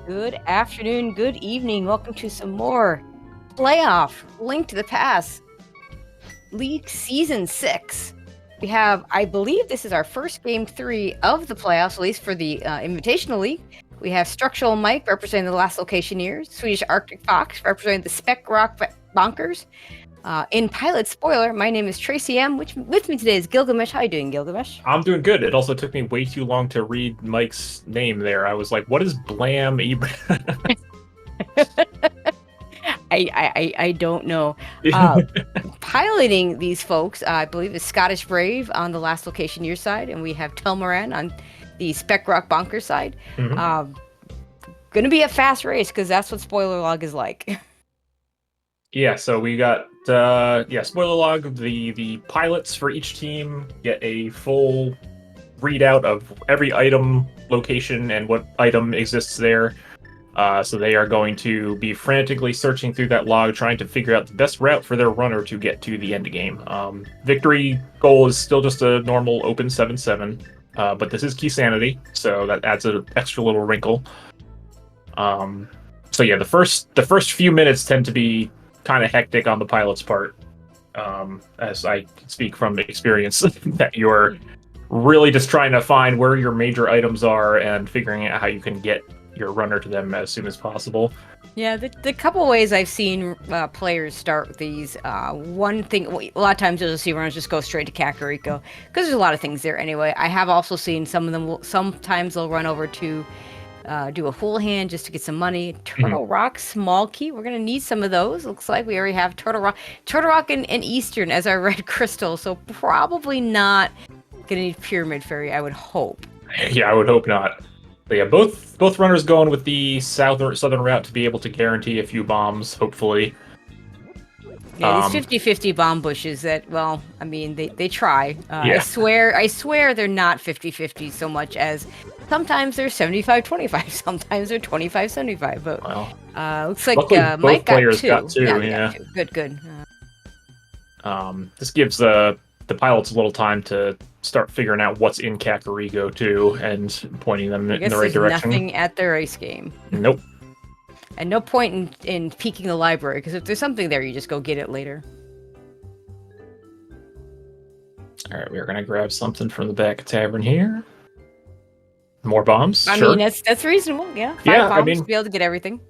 Good afternoon, good evening. Welcome to some more playoff Link to the Past League Season 6. We have, I believe this is our first Game 3 of the playoffs, at least for the Invitational League. We have Structural Mike representing the Last Locationeers, Swedish Arctic Fox representing the Spec Bonkers. In Pilot Spoiler, my name is Tracy M. With me today is Gilgamesh. How you doing, Gilgamesh? I'm doing good. It also took me way too long to read Mike's name there. I was like, what is Blam I don't know. Piloting these folks, I believe, is Scottish Brave on the Last Locationeers side, and we have Telmoran on the Spec Rock Bonker side. Mm-hmm. Gonna be a fast race because that's what Spoiler Log is like. Yeah, so we got spoiler log. The pilots for each team get a full readout of every item, location, and what item exists there. So they are going to be frantically searching through that log, trying to figure out the best route for their runner to get to the end game. Victory goal is still just a normal open 7-7, but this is Key Sanity, so that adds an extra little wrinkle. So yeah, the first few minutes tend to be kind of hectic on the pilot's part, as I speak from experience, that you're really just trying to find where your major items are and figuring out how you can get your runner to them as soon as possible. Yeah, the couple ways I've seen players start these, one thing, a lot of times you'll just see runners just go straight to Kakariko, because there's a lot of things there anyway. I have also seen some of them, sometimes they'll run over to do a Houlihan just to get some money. Turtle Rock, Small Key. We're going to need some of those. Looks like we already have Turtle Rock and Eastern as our red crystal. So probably not going to need Pyramid Fairy, I would hope. Yeah, I would hope not. But yeah, both runners going with the southern route to be able to guarantee a few bombs, hopefully. Yeah, these 50-50 bomb bushes that, well, I mean, they try. Yeah. I swear they're not 50-50 so much as sometimes they're 75-25, sometimes they're 25-75. But looks like Mike got two. Got two. Yeah. Good. This gives the pilots a little time to start figuring out what's in Kakariko too, and pointing them in the right direction. Nothing at the race game. Nope. And no point in peeking the library, because if there's something there, you just go get it later. All right, we're gonna grab something from the back tavern here. More bombs. I mean, that's reasonable. Yeah, five bombs to be able to get everything.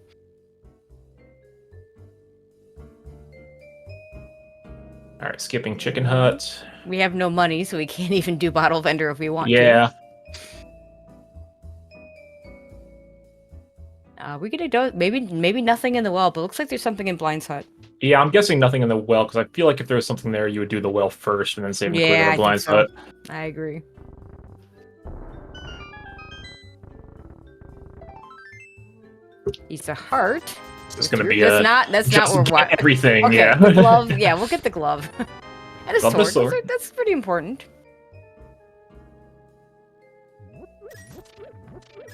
All right, skipping Chicken Hut. We have no money, so we can't even do Bottle Vendor if we want to. Yeah. We could do maybe nothing in the well, but it looks like there's something in Blind's Hut. Yeah, I'm guessing nothing in the well, because I feel like if there was something there, you would do the well first and then save and clear the Blind's Hut. I agree. Piece of heart. It's going to be that's not where what everything. Okay, yeah. The glove. Yeah, we'll get the glove. And a sword. That's pretty important.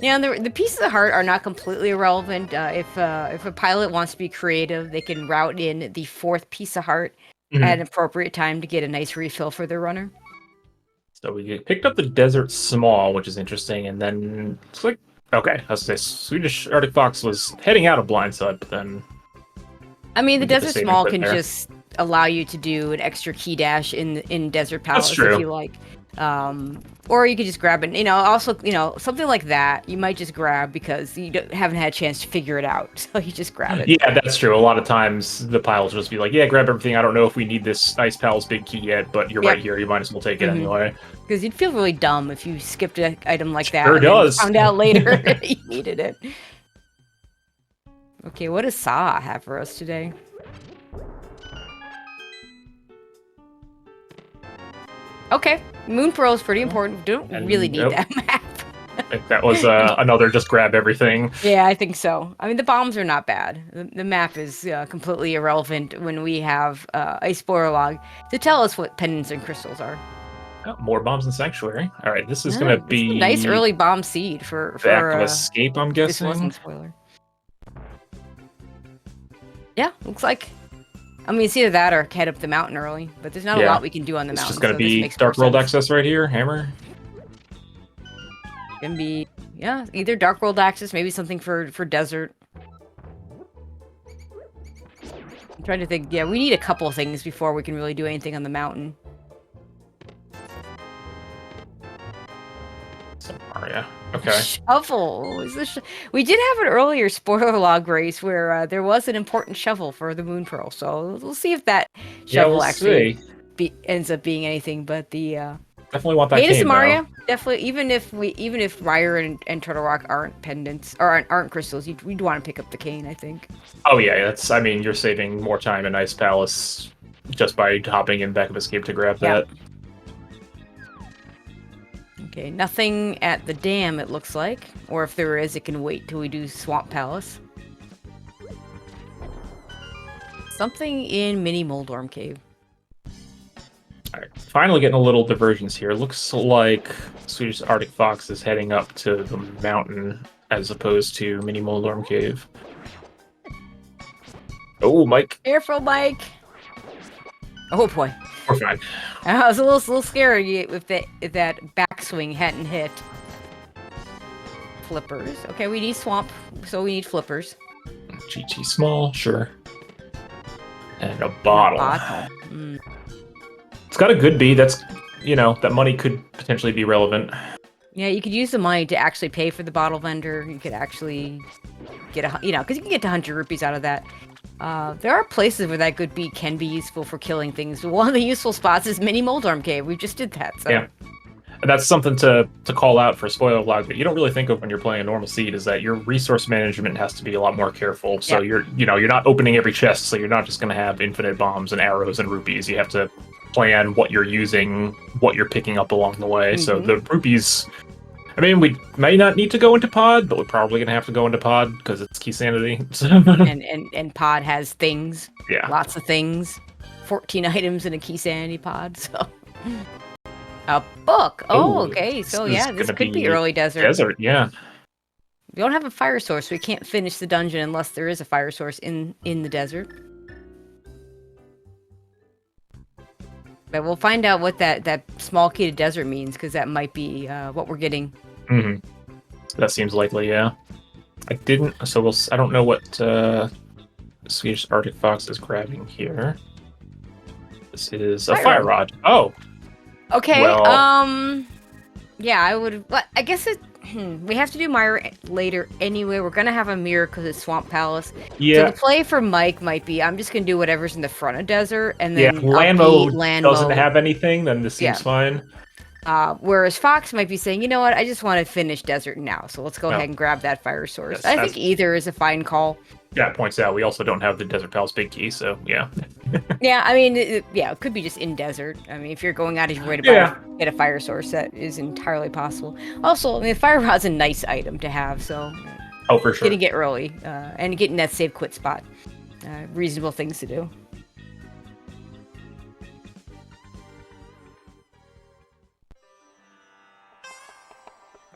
Yeah, and the pieces of heart are not completely irrelevant. If a pilot wants to be creative, they can route in the fourth piece of heart at an appropriate time to get a nice refill for their runner. So we picked up the Desert Small, which is interesting, and then it's like, okay, I was gonna say Swedish Arctic Fox was heading out of Blind's Hut, but then I mean, the Desert Small can just allow you to do an extra key dash in Desert Palace if you like. Or you could just grab it. Also, something like that, you might just grab because you haven't had a chance to figure it out. So you just grab it. Yeah, that's true. A lot of times the pilots will just be like, yeah, grab everything. I don't know if we need this Ice Pal's big key yet, but you're right here. You might as well take it anyway. Because you'd feel really dumb if you skipped an item like that. Sure does. And found out later you needed it. Okay, what does Saw have for us today? Okay, Moon Pearl is pretty important. Don't really need that map. I think that was another just grab everything. Yeah, I think so. I mean, the bombs are not bad. The map is completely irrelevant when we have a spoiler log to tell us what pendants and crystals are. Oh, more bombs in Sanctuary. All right, this is going to be a nice early bomb seed for Escape, I'm guessing. This wasn't spoiler. Yeah, looks like. I mean, it's either that or head up the mountain early, but there's not a lot we can do on the mountain. It's just going to be Dark World access right here, Hammer. Gonna be Yeah, either Dark World Access, maybe something for desert. I'm trying to think. Yeah, we need a couple things before we can really do anything on the mountain. Samaria. Okay. Shovel. We did have an earlier spoiler log race where there was an important shovel for the Moon Pearl. So we'll see if that shovel we'll actually see. ends up being anything. But the definitely want that Hey to cane, Samaria, though. definitely. Even if Ryer and Turtle Rock aren't pendants or aren't crystals, we'd want to pick up the cane, I think. Oh yeah, that's. I mean, you're saving more time in Ice Palace just by hopping in back of Escape to grab that. Okay, nothing at the dam, it looks like. Or if there is, it can wait till we do Swamp Palace. Something in Mini Moldorm Cave. Alright, finally getting a little diversions here. Looks like Swedish Arctic Fox is heading up to the mountain as opposed to Mini Moldorm Cave. Oh, Mike. Careful, Mike! Oh boy. We're fine. I was a little scared if that backswing hadn't hit. Flippers. Okay, we need swamp, so we need flippers. GT small, sure. And a bottle. Mm. It's got a good B. That's, that money could potentially be relevant. Yeah, you could use the money to actually pay for the bottle vendor. You could actually get because you can get 100 rupees out of that. There are places where that good B can be useful for killing things. One of the useful spots is Mini Moldorm Cave. We just did that. So. Yeah. And that's something to call out for spoiler log that you don't really think of when you're playing a normal seed, is that your resource management has to be a lot more careful. So you're not opening every chest, so you're not just going to have infinite bombs and arrows and rupees. You have to plan what you're using, what you're picking up along the way. Mm-hmm. So the rupees, I mean, we may not need to go into pod, but we're probably going to have to go into pod because it's key sanity. and pod has things. Yeah. Lots of things. 14 items in a key sanity pod, so... A book. Oh, okay. So yeah, this could be early desert. Desert, yeah. We don't have a fire source. We can't finish the dungeon unless there is a fire source in the desert. But we'll find out what that small key to desert means, because that might be what we're getting. Mm-hmm. That seems likely, yeah. I don't know what Swedish Arctic Fox is grabbing here. This is a fire rod. Oh. Okay, well, yeah, I would, I guess we have to do Myra later anyway. We're gonna have a mirror because it's Swamp Palace. Yeah. So the play for Mike might be, I'm just gonna do whatever's in the front of desert, and then land mode doesn't have anything, then this seems fine. Whereas Fox might be saying, you know what, I just want to finish desert now, so let's go ahead and grab that fire source. I think either is a fine call. Yeah, it points out we also don't have the Desert Palace big key, so yeah. Yeah, I mean, it could be just in desert. I mean, if you're going out of your way to get a fire source, that is entirely possible. Also, I mean, fire rod's a nice item to have, so... Oh, for sure. Getting it early, and getting that save quit spot. Reasonable things to do.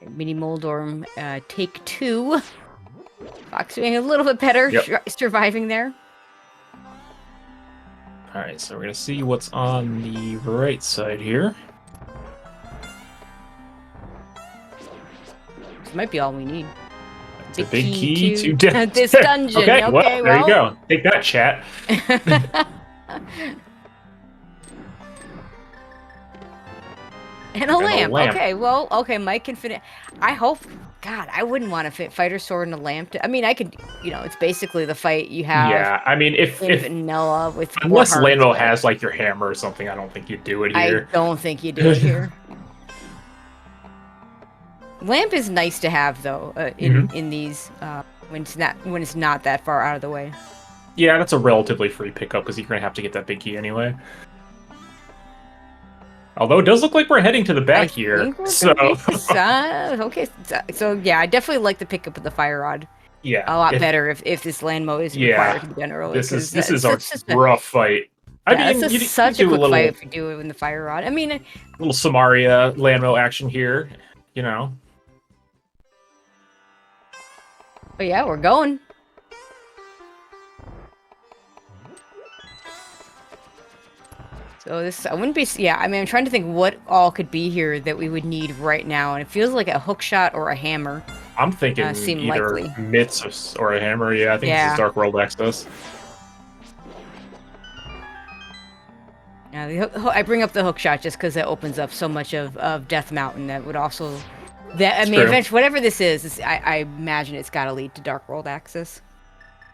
Mini Moldorm, take 2. Fox doing a little bit better, surviving there. Alright, so we're going to see what's on the right side here. This might be all we need. It's a big key to this dungeon. Okay, well, there you go. Take that, chat. And a lamp. Okay, well, Mike can fit it. I hope... God, I wouldn't want to fit fighter sword and a lamp. I mean, I could, it's basically the fight you have. Yeah, I mean, if vanilla with unless Lando has like your hammer or something, I don't think you'd do it here. I don't think you do it here. Lamp is nice to have though in these when it's not that far out of the way. Yeah, that's a relatively free pickup because you're gonna have to get that big key anyway. Although it does look like we're heading to the back here, so... okay, so yeah, I definitely like the pickup of the fire rod. Yeah. A lot better if this land mode is required to be done early. This is a rough fight. I mean, this is such a quick fight if you do it in the fire rod. I mean... A little Samaria land mode action here, But yeah, we're going. So this, I wouldn't be, I mean, I'm trying to think what all could be here that we would need right now, and it feels like a hook shot or a hammer. I'm thinking seem either likely. mitts or a hammer. Yeah, I think this is Yeah. Dark World access. Yeah, I bring up the hook shot just because it opens up so much of Death Mountain that would also. That I It's mean, true. eventually, whatever this is I imagine it's got to lead to Dark World access.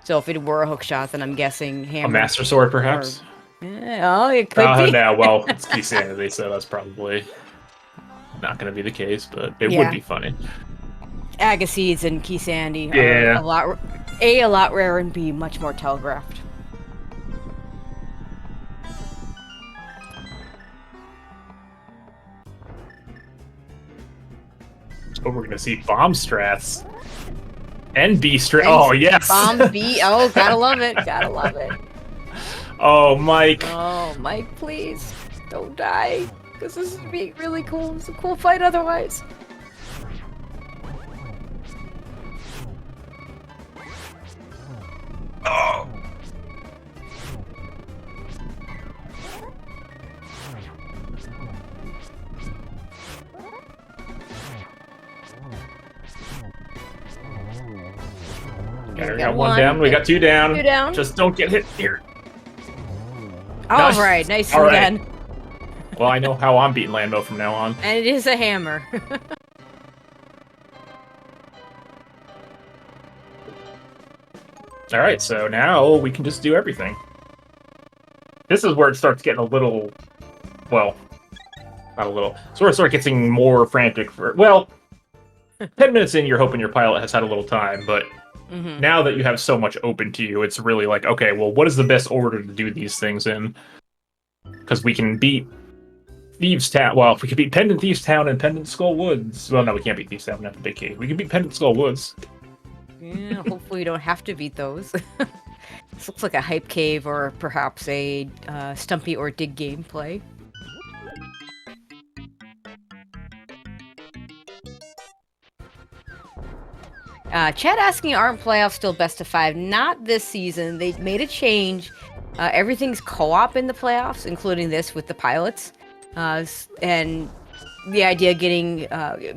So if it were a hook shot, then I'm guessing A hammer. Master Sword, perhaps? Oh, it could be. No, well, it's Key Sanity, so that's probably not going to be the case, but it would Yeah. be funny. Agassiz and Key Sandy are Yeah. a lot rarer and B much more telegraphed. Oh, we're going to see bomb strats. And B strat. Oh, yes. Bomb B. Oh, gotta love it. Gotta love it. Oh, Mike. Oh, Mike, please don't die. This is be really cool. It's a cool fight otherwise. Oh. Okay, we got one down. We got two down. Two down. Just don't get hit here. All Nice. right, nice All right. again. Well, I know how I'm beating Landmo from now on. And it is a hammer. All right, so now we can just do everything. This is where it starts getting a little, well, not a little. Sort of start getting more frantic. 10 minutes in, you're hoping your pilot has had a little time, but now that you have so much open to you, it's really like, okay, well, what is the best order to do these things in? Because we can beat Thieves Town. Well, if we can beat Pendant Thieves Town and Pendant Skull Woods. Well, no, we can't beat Thieves Town. We have the big cave. We can beat Pendant Skull Woods. Yeah, hopefully we don't have to beat those. This looks like a hype cave or perhaps a Stumpy or Dig gameplay. Chad asking, aren't playoffs still best of 5? Not this season. They made a change. Everything's co-op in the playoffs, including this with the pilots. And the idea of getting,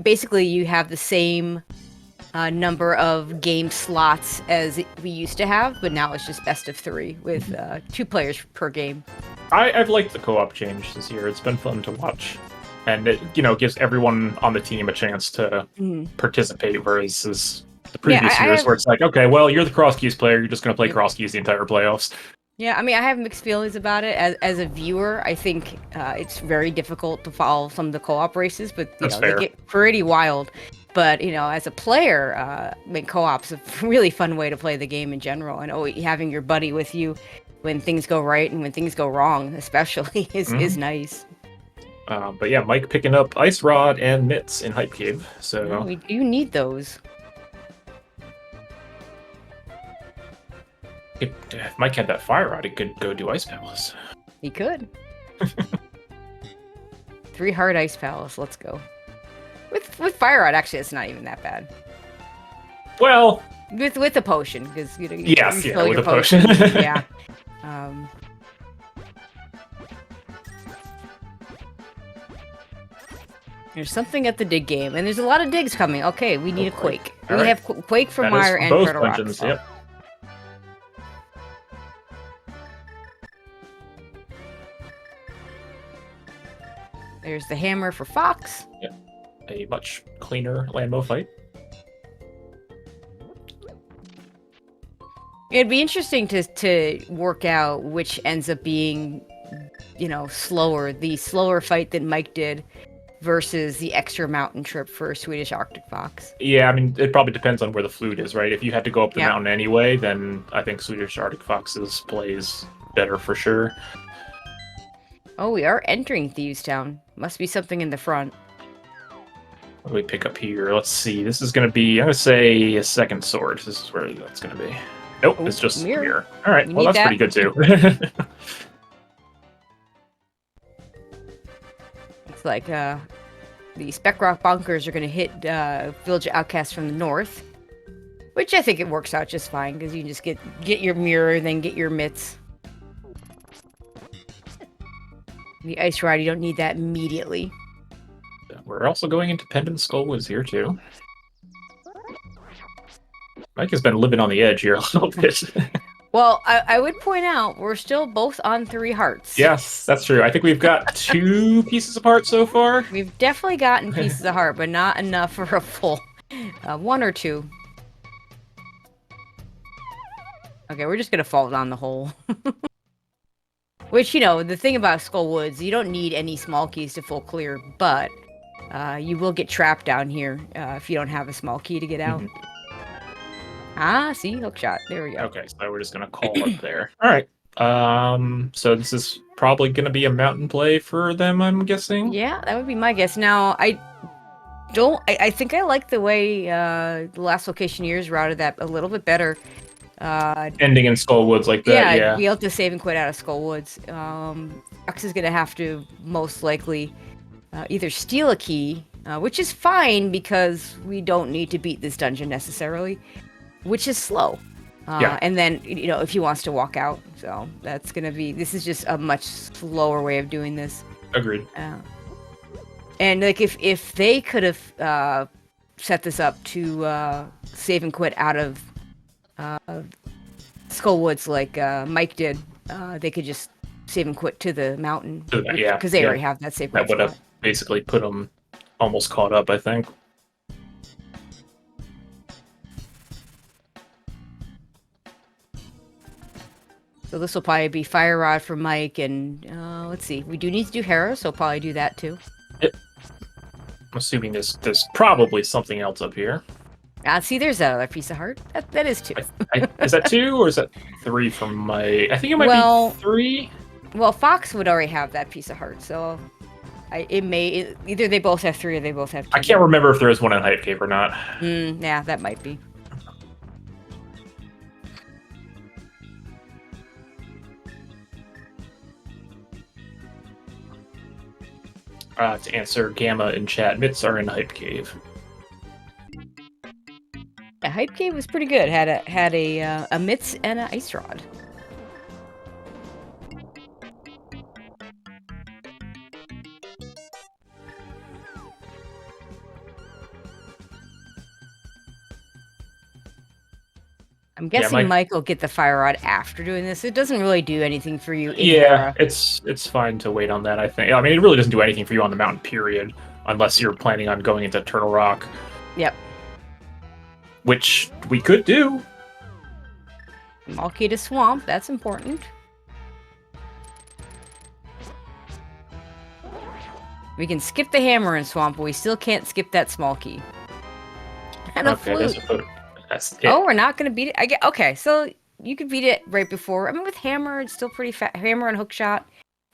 basically you have the same number of game slots as we used to have, but now it's just best of 3 with 2 players per game. I've liked the co-op change this year. It's been fun to watch. And it, gives everyone on the team a chance to participate, whereas the previous years where it's like, okay, well, you're the cross keys player, you're just going to play cross keys the entire playoffs. Yeah, I mean, I have mixed feelings about it. As a viewer, I think it's very difficult to follow some of the co-op races, but they get pretty wild. But, as a player, I mean, co-op's a really fun way to play the game in general. And having your buddy with you when things go right and when things go wrong, especially, is nice. But yeah, Mike picking up Ice Rod and Mitts in Hype Cave. So we do need those. If Mike had that Fire Rod, he could go do Ice Palace. He could. 3 hard Ice Palace, let's go. With Fire Rod, actually, it's not even that bad. Well, with a potion, because you yes, fill with your a potion. Yeah. There's something at the dig game, and there's a lot of digs coming. Okay, we need a Quake. We have Quake for Mire and both Turtle Rock. dungeons, So. yep. There's the hammer for Fox. Yep. A much cleaner Landmo fight. It'd be interesting to work out which ends up being, slower. The slower fight that Mike did versus the extra mountain trip for Swedish Arctic Fox. Yeah, I mean, it probably depends on where the flute is, right? If you had to go up the mountain anyway, then I think Swedish Arctic Fox's plays better for sure. Oh, we are entering Thieves Town. Must be something in the front. What do we pick up here? Let's see. This is going to be, I'm going to say, a second sword. This is where that's going to be. Nope, it's just mirror. All right, well, that's pretty good, too. It's like the Spec Rock Bonkers are going to hit Village Outcast from the north, which I think it works out just fine, because you can just get your mirror, then get your mitts. The Ice Rod, you don't need that immediately. We're also going into Pendant Skull Woods here, too. Mike has been living on the edge here a little bit. Well, I would point out we're still both on 3 hearts. Yes, that's true. I think we've got 2 pieces apart so far. We've definitely gotten pieces of heart, but not enough for a full 1 or 2. Okay, we're just gonna fall down the hole. Which, you know, the thing about Skull Woods, you don't need any small keys to full clear, but you will get trapped down here if you don't have a small key to get out. Ah, see? Hookshot. There we go. Okay, so we're just gonna call it there. All right. So this is probably gonna be a mountain play for them, I'm guessing. Yeah, that would be my guess. Now, I think I like the way the last Locationeers routed that a little bit better. Ending in Skull Woods like that, yeah. Be able to save and quit out of Skull Woods. X is gonna have to most likely either steal a key, which is fine because we don't need to beat this dungeon necessarily, which is slow. And then, you know, if he wants to walk out, so that's gonna be. This is just a much slower way of doing this. Agreed. And like if they could have set this up to save and quit out of Skull Woods like Mike did, they could just save and quit to the mountain. Yeah, because they already have that save. That would have basically put them almost caught up, I think. So this will probably be Fire Rod for Mike, and let's see. We do need to do Hera, so I'll probably do that too. Yep. I'm assuming there's probably something else up here. See, there's another piece of heart. That is 2. Is that 2 or is that 3 from my... I think it might be 3. Well, Fox would already have that piece of heart, so either they both have 3 or they both have 2. I can't remember if there is one in Hype Cave or not. Yeah, that might be. To answer Gamma in chat, Mitts are in Hype Cave. Yeah, Hype Cave was pretty good. Had a Mitts and an Ice Rod. I'm guessing Mike will get the Fire Rod after doing this. It doesn't really do anything for you. Yeah, it's fine to wait on that, I think. I mean, it really doesn't do anything for you on the mountain, period. Unless you're planning on going into Turtle Rock. Yep. Which we could do. Small key to Swamp, that's important. We can skip the hammer in Swamp, but we still can't skip that small key. And a flute. That's it. Oh, we're not going to beat it? Okay, so you could beat it right before. I mean, with Hammer, it's still pretty fast. Hammer and Hookshot.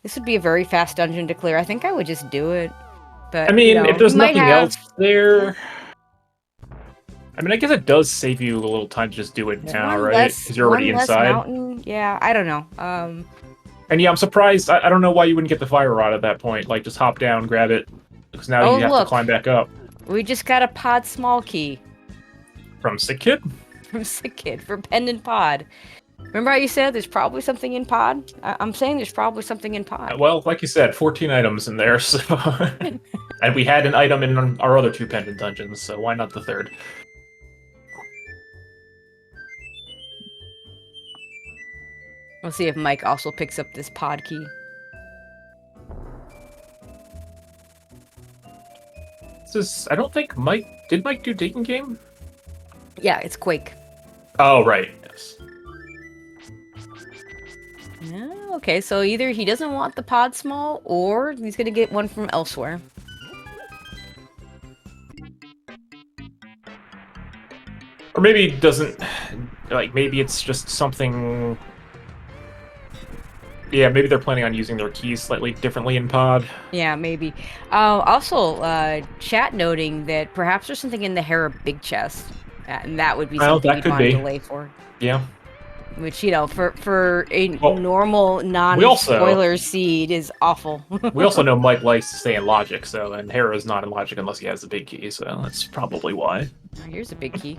This would be a very fast dungeon to clear. I think I would just do it. But I mean, if there's nothing else there... I mean, I guess it does save you a little time to just do it now, right? Because you're already inside. Mountain. Yeah, I don't know. And yeah, I'm surprised. I don't know why you wouldn't get the Fire Rod at that point. Like, just hop down, grab it. Because now you have to climb back up. We just got a pod small key. From Sick Kid? From Sick Kid, for Pendant Pod. Remember how you said there's probably something in Pod? I'm saying there's probably something in Pod. Well, like you said, 14 items in there, so... And we had an item in our other 2 pendant dungeons, so why not the 3rd? We'll see if Mike also picks up this pod key. I don't think Mike... Did Mike do Taken Game? Yeah, it's Quake. Oh, right. Yes. Okay, so either he doesn't want the pod small, or he's going to get one from elsewhere. Or maybe it doesn't... Like, maybe it's just something... Yeah, maybe they're planning on using their keys slightly differently in Pod. Yeah, maybe. Also, chat noting that perhaps there's something in the Hera big chest. And that would be something you'd want to delay for. Yeah. Which, you know, for a normal non-spoiler seed is awful. We also know Mike likes to stay in Logic, and Hera's not in Logic unless he has the big key, so that's probably why. Here's a big key.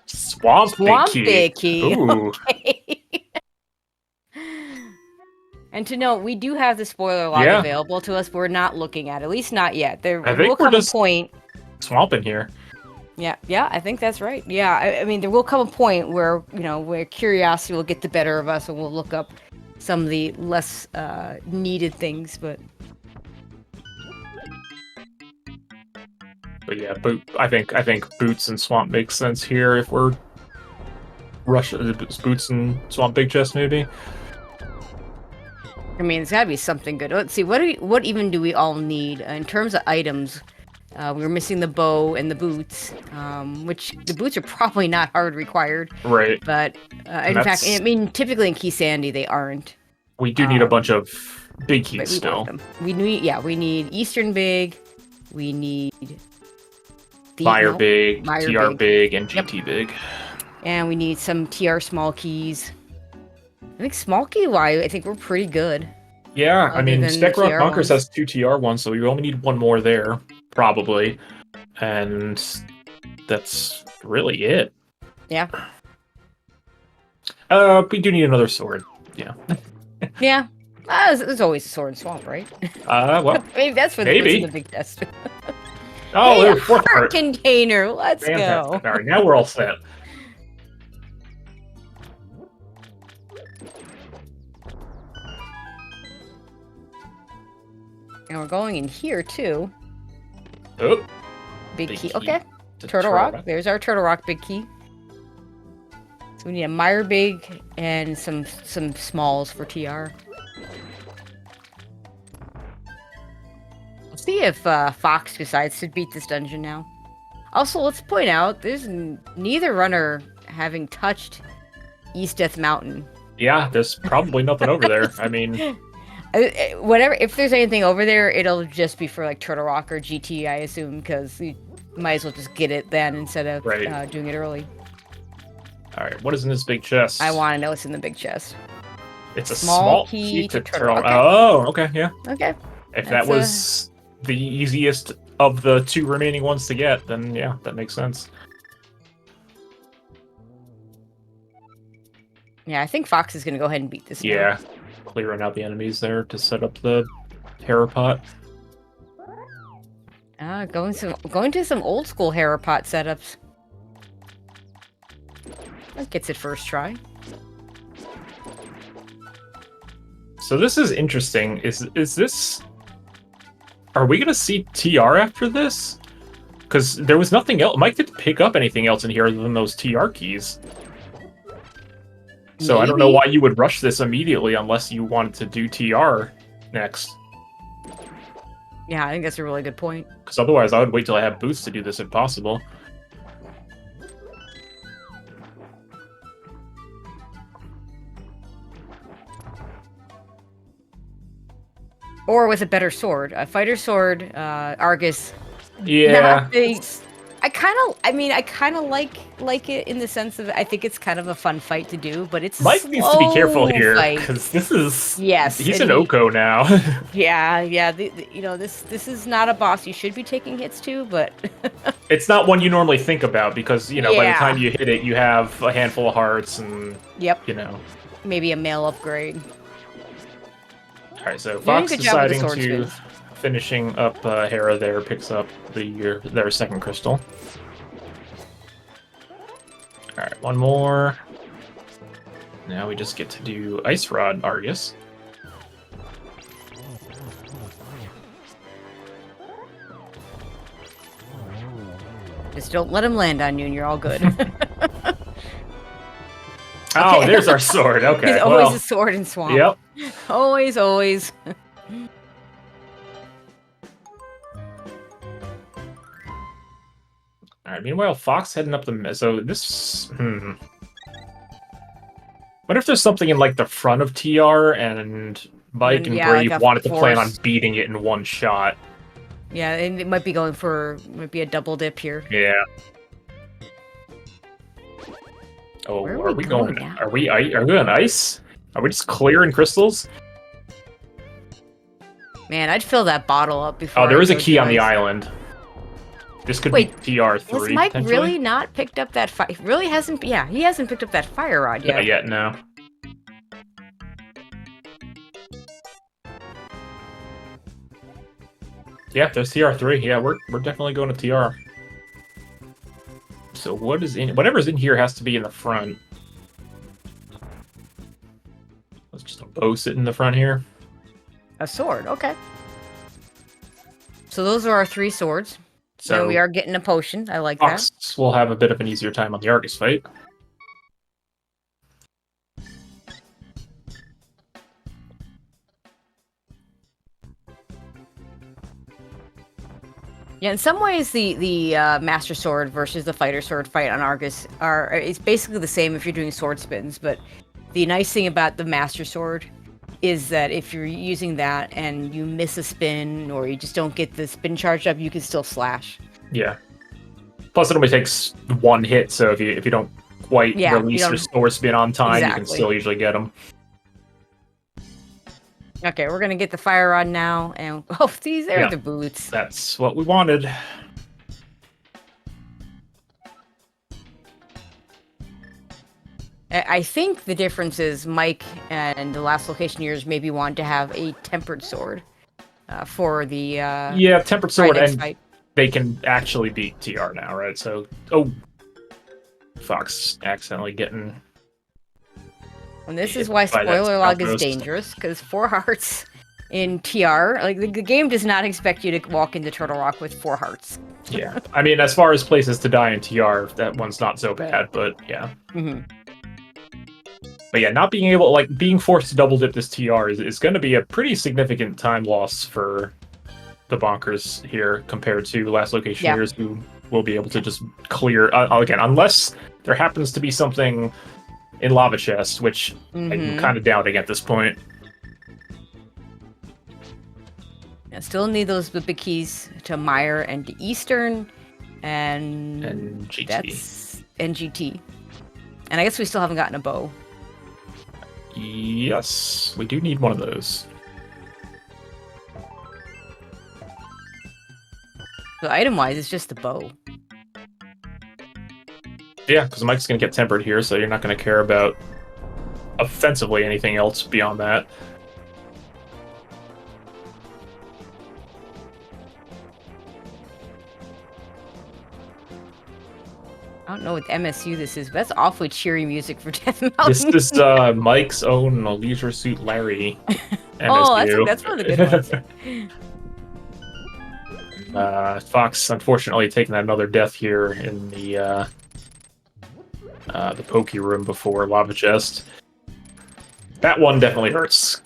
Swamp big key. Ooh. Okay. And to note, we do have the spoiler log Yeah. available to us, but we're not looking at it. At least not yet. There I will think we're come a just point. swamping here. Yeah, I think that's right. Yeah, I mean, there will come a point where, where curiosity will get the better of us and we'll look up some of the less needed things, but... But yeah, I think Boots and Swamp makes sense here if we're rushing Boots and Swamp Big Chest maybe. I mean, it's got to be something good. Let's see, what even do we all need in terms of items? We were missing the bow and the boots, which the boots are probably not hard required. Right. But in fact, I mean, typically in Key Sandy they aren't. We do need a bunch of big keys still. We need Eastern Big. We need Meyer Big, TR Big, and GT Big. And we need some TR small keys. I think small key wise, I think we're pretty good. Yeah, I mean, Spec Bonkers has 2 TR ones, so we only need 1 more there, probably. And that's really it. Yeah. We do need another sword. Yeah. Yeah. There's always a sword in Swamp, right? Well, maybe that's for the big test. Oh, hey, there's 4th heart container. Let's go. All right, now we're all set. And we're going in here too. Oh, big key. Okay. Turtle Rock. There's our Turtle Rock big key. So we need a Meyer Big and some smalls for TR. Let's see if Fox decides to beat this dungeon now. Also, let's point out there's neither runner having touched East Death Mountain. Yeah, there's probably nothing over there. I mean, whatever. If there's anything over there, it'll just be for like Turtle Rock or GT, I assume, because you might as well just get it then instead of doing it early. All right, what is in this big chest? I want to know what's in the big chest. It's a small key to Turtle Rock. Okay. Oh, okay, yeah. Okay. If that was the easiest of the 2 remaining ones to get, then yeah, that makes sense. Yeah, I think Fox is going to go ahead and beat this. Yeah, clearing out the enemies there to set up the Harapot. Going to some old school Harapot setups. That gets it first try. So this is interesting. Is this... Are we going to see TR after this? Because there was nothing else. Mike didn't pick up anything else in here other than those TR keys. So maybe. I don't know why you would rush this immediately unless you wanted to do TR next. Yeah, I think that's a really good point. Because otherwise I would wait till I have boots to do this if possible. Or with a better sword. A fighter sword, Argus. Yeah. I kind of like it in the sense of I think it's kind of a fun fight to do, but it's Mike needs to be careful here because this is he's an Oko now. yeah. This is not a boss you should be taking hits to, but it's not one you normally think about because by the time you hit it, you have a handful of hearts and maybe a male upgrade. All right, so Fox deciding to finishing up Hera there picks up their 2nd crystal. All right, 1 more. Now we just get to do Ice Rod Argus. Just don't let him land on you and you're all good. Oh, there's our sword. Okay. There's always a sword in Swamp. Yep. Always. Alright, meanwhile, Fox heading up the... So this... What if there's something in, like, the front of TR and Mike and Brave wanted to plan on beating it in 1 shot? Yeah, and it might be going for... Might be a double dip here. Yeah. Oh, are we going now? Are we on ice? Are we just clearing crystals? Man, I'd fill that bottle up before. Oh, there is a key on the island. This could be TR3. Has Mike really not picked up that fire? Really hasn't? Yeah, he hasn't picked up that fire rod yet. Not yet, no. Yeah, there's TR3. Yeah, we're definitely going to TR. So what is in whatever's in here has to be in the front. Let's just a bow sitting in the front here. A sword, okay. So those are our 3 swords. So we are getting a potion. I like that. Fox will have a bit of an easier time on the Argus fight. Yeah, in some ways, the Master Sword versus the Fighter Sword fight on Argus it's basically the same if you're doing sword spins. But the nice thing about the Master Sword is that if you're using that and you miss a spin or you just don't get the spin charged up, you can still slash. Yeah. Plus, it only takes 1 hit, so if you don't quite release your sword spin on time, you can still usually get them. Okay, we're gonna get the fire on now, and these are the boots. That's what we wanted. I think the difference is Mike and the last Locationeers maybe wanted to have a tempered sword for the tempered sword, and fight. They can actually beat TR now, right? So, Fox accidentally getting. And this is why spoiler log is dangerous, because 4 hearts in TR, like the game does not expect you to walk into Turtle Rock with 4 hearts. Yeah, I mean, as far as places to die in TR, that one's not so bad, but yeah. Mm-hmm. But yeah, not being able, being forced to double dip this TR is going to be a pretty significant time loss for the Bonkers here compared to last Locationeers, who will be able to just clear, again, unless there happens to be something in Lava Chest, which I'm kind of doubting at this point. I still need those big keys to Mire and to Eastern, and GT. That's NGT. And I guess we still haven't gotten a bow. Yes, we do need one of those. So item-wise, it's just the bow. Yeah, because Mike's going to get tempered here, so you're not going to care about offensively anything else beyond that. I don't know what MSU this is, but that's awfully cheery music for Death Mountain. This is Mike's own Leisure Suit Larry MSU. That's one of the good ones. Fox, unfortunately, taking another death here in the Pokey room before Lava Chest. That one definitely hurts.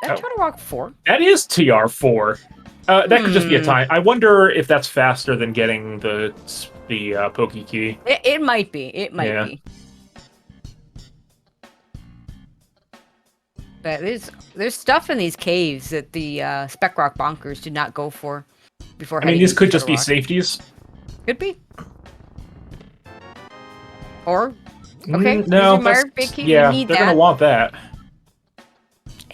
That Turtle Rock 4? That is TR4. That could just be a time. I wonder if that's faster than getting the Pokey key. It might be. It might be. But there's stuff in these caves that the Spec Rock Bonkers did not go for before. I mean, these could just be safeties. Could be. Or no, they're gonna want that.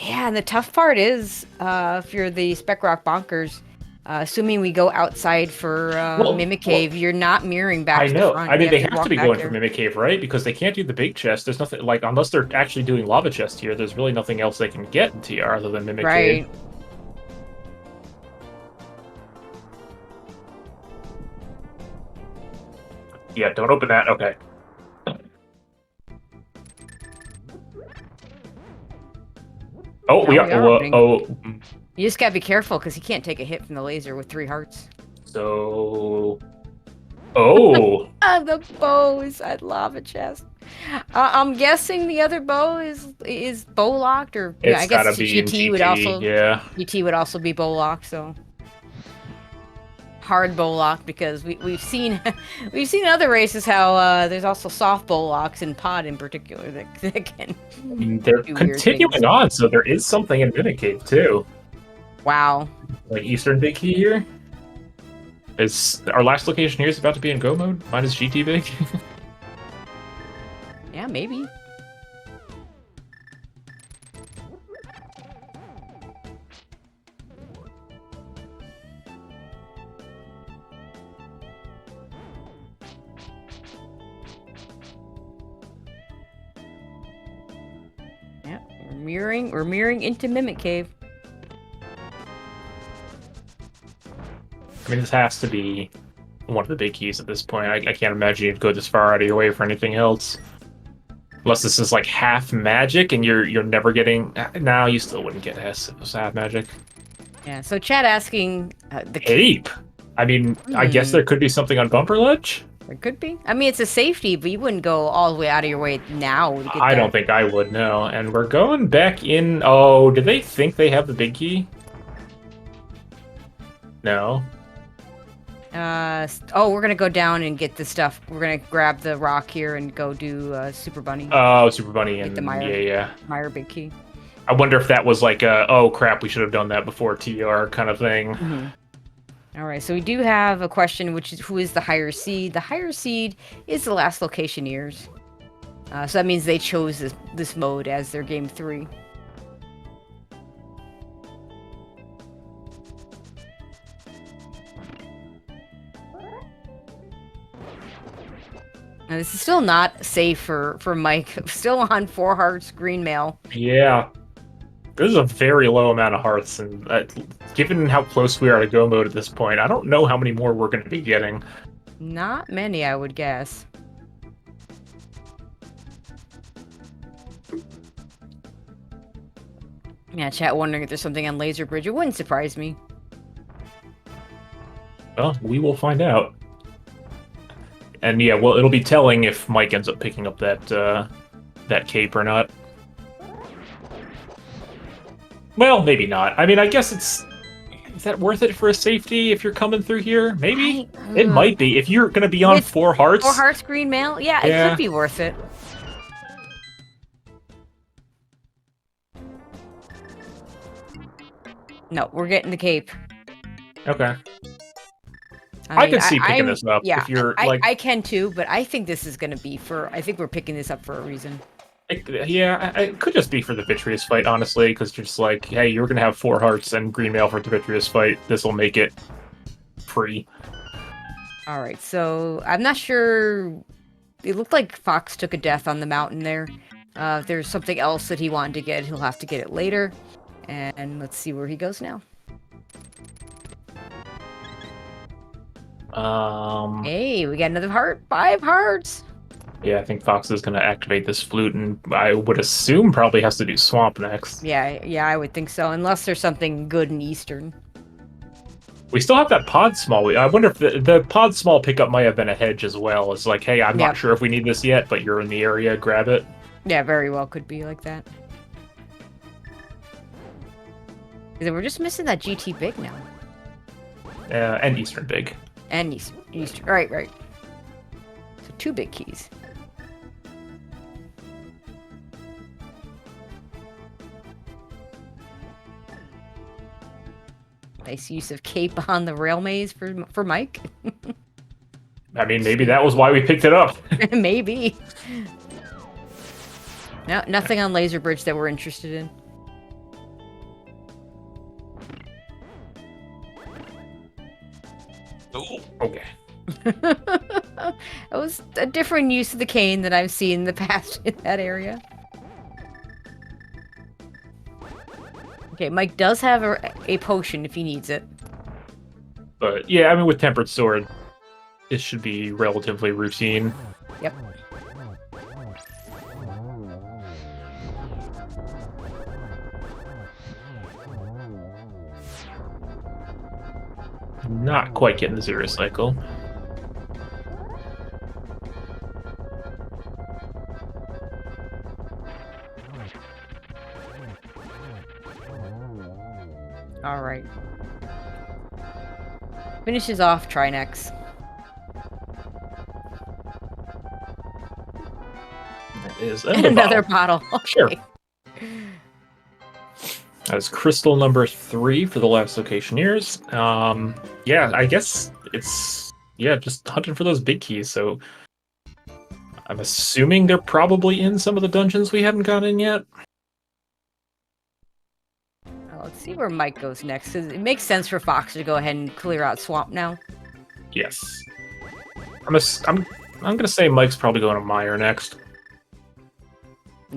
Yeah, and the tough part is, if you're the Spec Rock Bonkers, assuming we go outside for Mimic Cave, you're not mirroring back to the front. I mean, they have to be going for Mimic Cave, right? Because they can't do the big chest. There's nothing, unless they're actually doing Lava Chest here, there's really nothing else they can get in TR other than Mimic Cave. Yeah, don't open that. Okay. Oh, we are. You just gotta be careful because he can't take a hit from the laser with 3 hearts. So, the bow is at Lava Chest. I'm guessing the other bow is bow locked, or I guess GT would also. Yeah. GT would also be bow locked, so hard bow lock, because we've seen other races how there's also soft bow locks in pod in particular that can. I mean, they're continuing on, so there is something in Mimic Cave too. Wow. Like Eastern Big Key here. Is our last location here is about to be in go mode? Mine is GT big. Yeah, maybe. We're mirroring into Mimic Cave. I mean, this has to be one of the big keys at this point. I can't imagine you'd go this far out of your way for anything else. Unless this is like half magic and you're never getting... No, you still wouldn't get S if it was half magic. Yeah, so Chad asking the Cape? I mean, I guess there could be something on Bumper Ledge? There could be. I mean, it's a safety, but you wouldn't go all the way out of your way now to get I don't think I would, no. And we're going back in... Oh, do they think they have the big key? No. We're gonna go down and get the stuff. We're gonna grab the rock here and go do Super Bunny. Oh, Super Bunny and... Get the Meyer, yeah. Meyer big key. I wonder if that was like a, oh crap, we should have done that before TR kind of thing. Mm-hmm. All right, so we do have a question, which is who is the higher seed? The higher seed is the last Locationeers. So that means they chose this mode as their game 3. Now, this is still not safe for Mike. Still on 4 hearts, green mail. Yeah. This is a very low amount of hearts, and given how close we are to go mode at this point, I don't know how many more we're going to be getting. Not many, I would guess. Yeah, chat wondering if there's something on Laser Bridge. It wouldn't surprise me. Well, we will find out. And yeah, well, it'll be telling if Mike ends up picking up that cape or not. Well, maybe not. I mean, I guess is that worth it for a safety if you're coming through here? Maybe? It might be. If you're going to be on 4 hearts. 4 hearts, green mail? Yeah, it could be worth it. No, we're getting the cape. Okay. I could see picking this up if you're like... I can too, but I think this is going to be for... I think we're picking this up for a reason. It could just be for the Vitreous fight, honestly, because you're just like, hey, you're going to have 4 hearts and green mail for the Vitreous fight. This will make it free. All right, so I'm not sure... It looked like Fox took a death on the mountain there. If there's something else that he wanted to get, he'll have to get it later. And let's see where he goes now. Hey, we got another heart. 5 hearts. Yeah, I think Fox is going to activate this flute, and I would assume probably has to do Swamp next. Yeah, I would think so, unless there's something good in Eastern. We still have that Pod Small. I wonder if the Pod Small pickup might have been a hedge as well. It's like, hey, I'm not sure if we need this yet, but you're in the area, grab it. Yeah, very well could be like that. Then we're just missing that GT big now. And Eastern big. And Eastern. Right. So 2 big keys. Nice use of cape on the rail maze for Mike. I mean, maybe that was why we picked it up. Maybe. No, nothing on Laser Bridge that we're interested in. Oh, okay. That was a different use of the cane than I've seen in the past in that area. Okay, Mike does have a potion if he needs it. But yeah, I mean, with Tempered Sword, this should be relatively routine. Yep. Not quite getting the 0 cycle. All right. Finishes off Trinex. That is another bottle. Okay. Sure. That's crystal number 3 for the last Locationeers. Yeah, I guess it's just hunting for those big keys. So I'm assuming they're probably in some of the dungeons we haven't got in yet. Let's see where Mike goes next, because it makes sense for Fox to go ahead and clear out Swamp now. Yes. I'm gonna say Mike's probably going to Meyer next.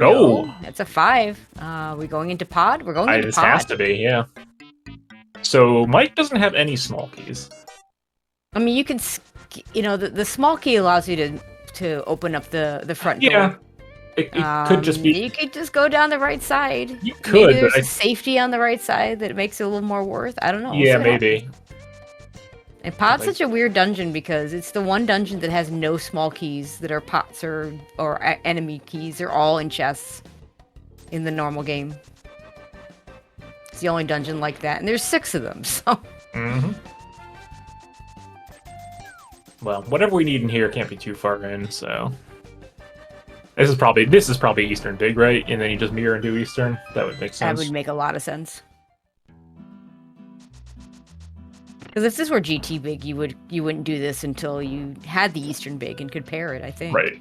Oh! No, that's a 5. We going into pod? We're going into This pod. has to be, yeah. So Mike doesn't have any small keys. I mean, you can, you know, the small key allows you to open up the front door. Yeah. It could just be... You could just go down the right side. You could, maybe there's but a safety on the right side that makes it a little more worth. I don't know. Yeah, maybe. And pod's such a weird dungeon because it's the one dungeon that has no small keys that are pots or enemy keys. They're all in chests in the normal game. It's the only dungeon like that, and there's 6 of them. So. Mm-hmm. Well, whatever we need in here can't be too far in. So. This is probably Eastern Big, right? And then you just mirror and do Eastern. That would make sense. That would make a lot of sense. Because if this were GT Big, you wouldn't do this until you had the Eastern Big and could pair it, I think. Right.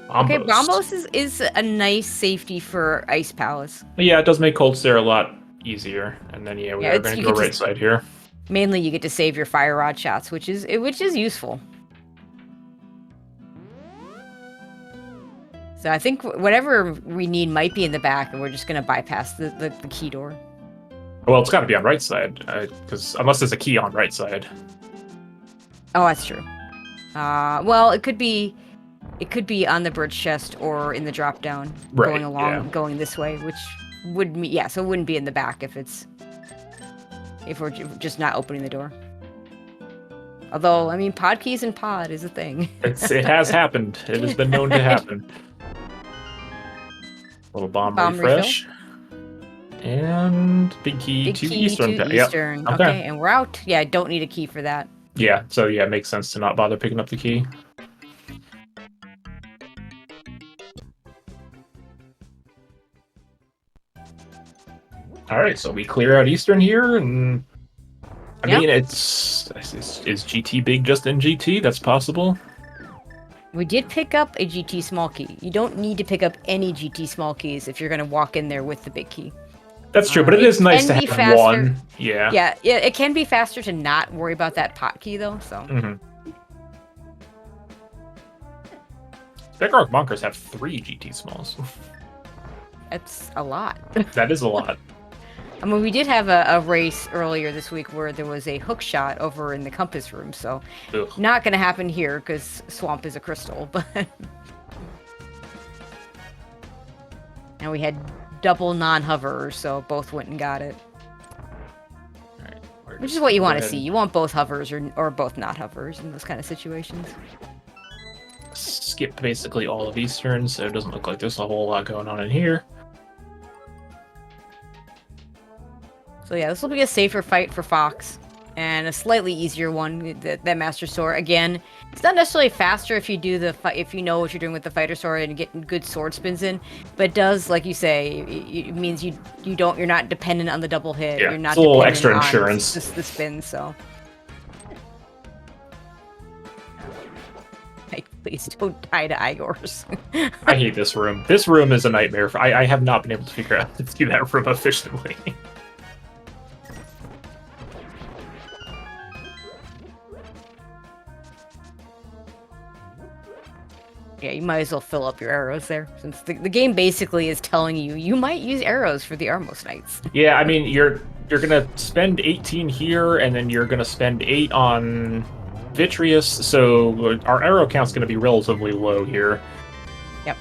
Bombos. Okay, Bombos is a nice safety for Ice Palace. Yeah, it does make Cold Stare a lot easier. And then we are going to go right side here. Mainly, you get to save your fire rod shots, which is useful. So I think whatever we need might be in the back, and we're just going to bypass the key door. Well, it's got to be on right side, because unless there's a key on right side. Oh, that's true. Well, it could be on the bridge chest or in the drop down, going along, going this way, which would mean so it wouldn't be in the back if we're just not opening the door. Although, I mean, pod keys and pod is a thing. It has happened. It has been known to happen. Little bomb refresh. And big key to Eastern. Yep. Okay, and we're out. Yeah, I don't need a key for that. Yeah, so yeah, it makes sense to not bother picking up the key. Alright, so we clear out Eastern here, and I mean, is GT Big just in GT? That's possible. We did pick up a GT small key. You don't need to pick up any GT small keys if you're going to walk in there with the big key. That's true, but it is nice to have one. Yeah. Yeah, it can be faster to not worry about that pot key, though, so. Spec Bonkers have 3 GT smalls. That's a lot. That is a lot. I mean, we did have a race earlier this week where there was a hook shot over in the compass room, so not going to happen here because Swamp is a crystal, but... And we had double non-hovers, so both went and got it. Alright, which is what you want to see. You want both hovers or both not hovers in those kind of situations. Skip basically all of Eastern, so it doesn't look like there's a whole lot going on in here. So yeah, this will be a safer fight for Fox, and a slightly easier one. That Master Sword, again, it's not necessarily faster if you do if you know what you're doing with the Fighter Sword and get good sword spins in, but it does, like you say, it means you're not dependent on the double hit. Yeah, you're not it's a little dependent extra on insurance. The spin. So, please don't die to Igors. I hate this room. This room is a nightmare. I have not been able to figure out how to do that room efficiently. Yeah, you might as well fill up your arrows there, since the game basically is telling you might use arrows for the Armos Knights. Yeah, I mean, you're gonna spend 18 here, and then you're gonna spend 8 on Vitreous, so our arrow count's gonna be relatively low here. Yep.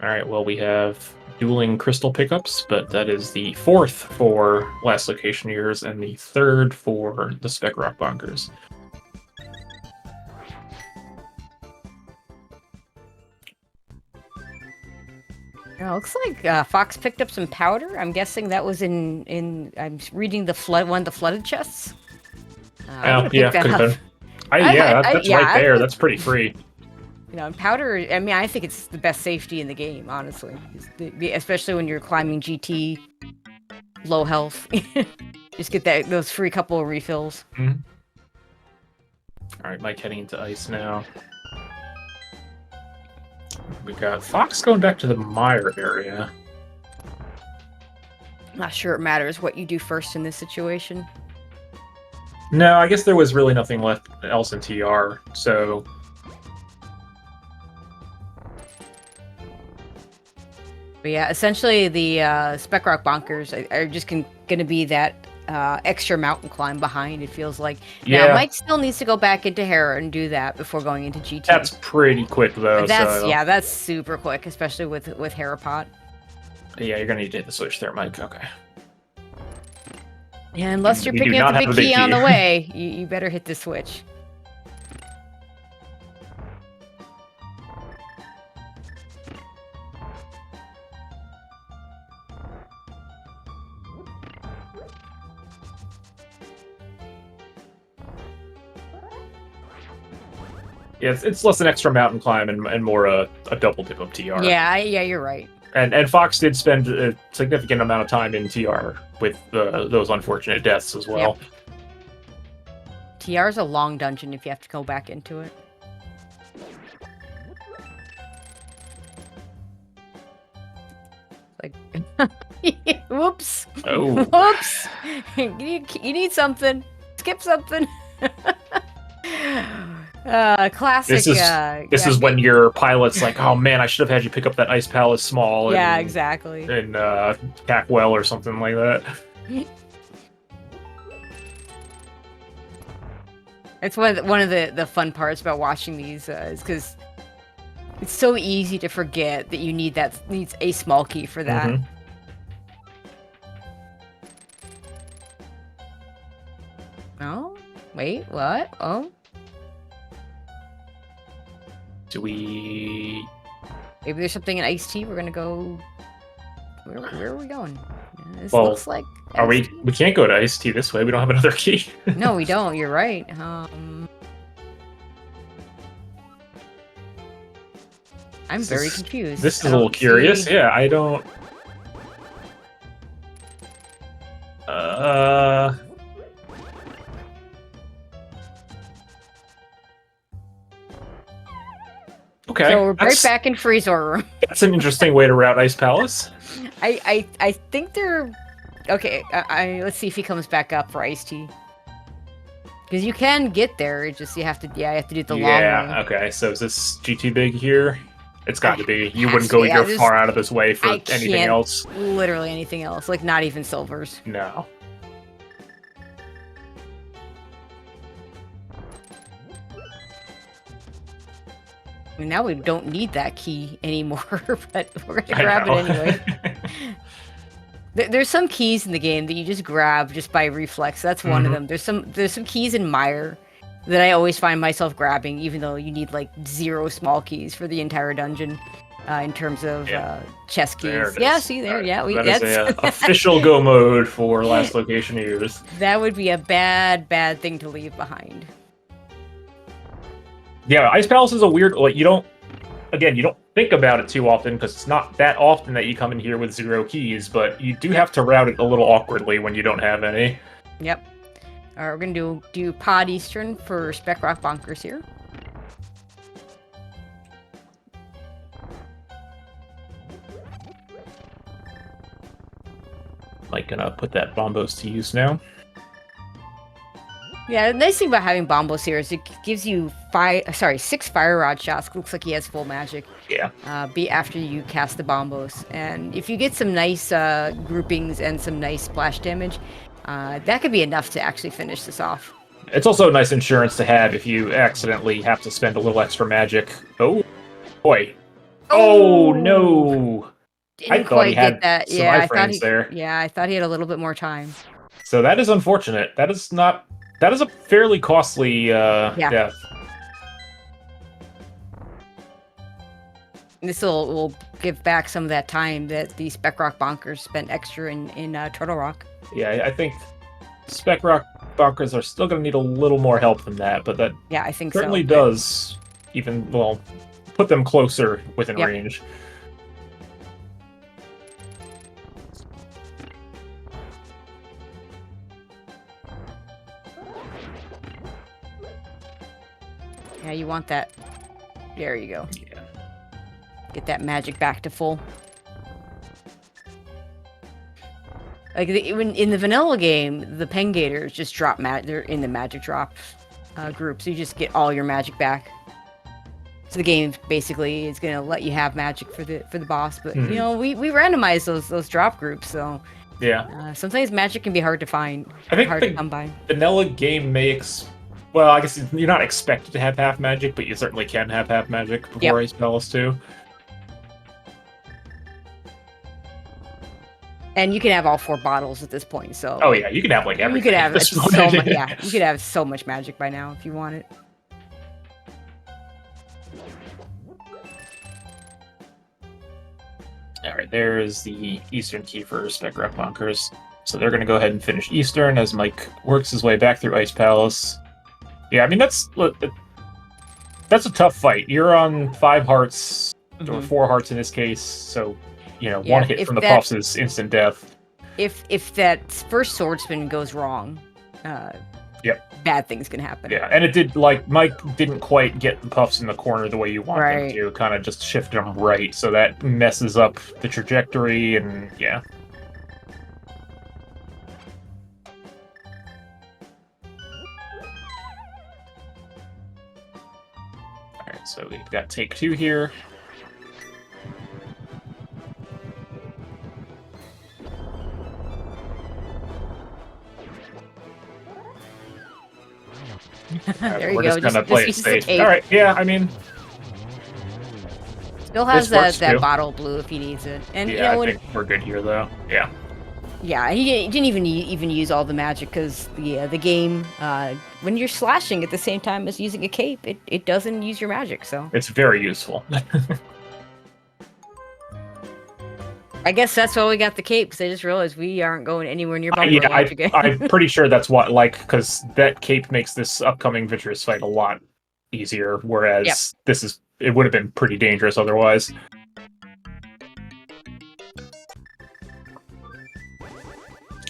Alright, well, we have dueling crystal pickups, but that is the 4th for Last Locationeers and the 3rd for the Spec Bonkers. Looks like Fox picked up some powder. I'm guessing that was in I'm reading one of the flooded chests. Yeah, could have been. That's right there. That's pretty free. You know, and powder, I mean, I think it's the best safety in the game, honestly. Especially when you're climbing GT, low health. Just get those free couple of refills. Mm-hmm. Alright, Mike heading into ice now. We got Fox going back to the mire area. Not sure it matters what you do first in this situation. No, I guess there was really nothing left else in TR, so... But yeah, essentially the Spec Rock Bonkers are just going to be that extra mountain climb behind, it feels like. Yeah. Now, Mike still needs to go back into Hera and do that before going into GT. That's pretty quick, though. Yeah, that's super quick, especially with Herapot. Yeah, you're going to need to hit the switch there, Mike. Okay. Yeah, unless you're picking up the big key on the way, you better hit the switch. Yeah, it's less an extra mountain climb and more a double dip of TR. Yeah, you're right. And Fox did spend a significant amount of time in TR with those unfortunate deaths as well. Yep. TR is a long dungeon if you have to go back into it. Like, whoops. Oh. Whoops. You need something. Skip something. Classic. This is when your pilot's like, oh man, I should have had you pick up that Ice Palace small. Yeah, exactly. And Cackwell or something like that. It's one of the fun parts about watching these is because it's so easy to forget that you needs a small key for that. Mm-hmm. Oh, wait, what? Oh. Do we... Maybe there's something in Iced Tea. We're gonna go... Where are we going? This well, looks like... We can't go to Iced Tea this way. We don't have another key. No, we don't. You're right. I'm very confused. This is a little curious. Yeah, I don't... Okay. So we're right back in Freezor Room. That's an interesting way to route Ice Palace. I think they're... Okay, let's see if he comes back up for Iced Tea. Because you can get there, it's just you have to do the long way. Yeah, okay, so is this GT Big here? It's got to be. You wouldn't go far out of this way for anything else. Literally anything else, like not even silvers. No. I mean, now we don't need that key anymore, but we're gonna grab it anyway. There's some keys in the game that you just grab just by reflex. That's one of them. There's some keys in Mire that I always find myself grabbing, even though you need like 0 small keys for the entire dungeon in terms of chess keys. Yeah, see there. Right. Yeah, that's an official go mode for last Locationeers. That would be a bad thing to leave behind. Yeah, Ice Palace is a weird... Like, you don't think about it too often because it's not that often that you come in here with 0 keys, but you do have to route it a little awkwardly when you don't have any. Yep. All right, we're going to do Pod Eastern for Spec Rock Bonkers here. Like, gonna put that Bombos to use now. Yeah, the nice thing about having Bombos here is it gives you 6 Fire Rod shots. Looks like he has full magic. Yeah. Be after you cast the Bombos. And if you get some nice groupings and some nice splash damage, that could be enough to actually finish this off. It's also nice insurance to have if you accidentally have to spend a little extra magic. Oh, boy. Oh, no. Didn't quite get that. Yeah, I thought he had a little bit more time. So that is unfortunate. That is a fairly costly death. This will give back some of that time that the Spec Rock Bonkers spent extra in Turtle Rock. Yeah, I think Spec Rock Bonkers are still going to need a little more help than that, but that I think certainly does put them closer within range. Yeah, you want that. There you go. Yeah. Get that magic back to full. Like even in the vanilla game, the Pengators just drop they're in the magic drop group, so you just get all your magic back. So the game basically is gonna let you have magic for the boss, but you know we randomize those drop groups, so yeah. Sometimes magic can be hard to find, I think hard the to come by. vanilla game makes. Well, I guess you're not expected to have half magic, but you certainly can have half magic before Ice Palace too. And you can have all 4 bottles at this point, so. Oh yeah, you can have like everything. You could have so much. Yeah, you could have so much magic by now if you want it. All right, there's the Eastern key for Spec Bonkers. So they're going to go ahead and finish Eastern as Mike works his way back through Ice Palace. Yeah, I mean that's a tough fight. You're on 5 hearts or 4 hearts in this case, so you know one hit from the puffs is instant death. If that first sword spin goes wrong, bad things can happen. Yeah, and it did, like, Mike didn't quite get the puffs in the corner the way you want them to. Kind of just shifted them right, so that messes up the trajectory, and yeah. Alright, so we've got take 2 here. There you we're go. just gonna play it safe. All right, yeah, I mean, still has that bottle blue if he needs it, and yeah, you know, I think we're good here though. Yeah. Yeah, he didn't even use all the magic because the game when you're slashing at the same time as using a cape, it doesn't use your magic, so it's very useful. I guess that's why we got the cape, because I just realized we aren't going anywhere near Bumper Lodge again. I'm pretty sure that's what, like, because that cape makes this upcoming Vitreous fight a lot easier, whereas it would have been pretty dangerous otherwise.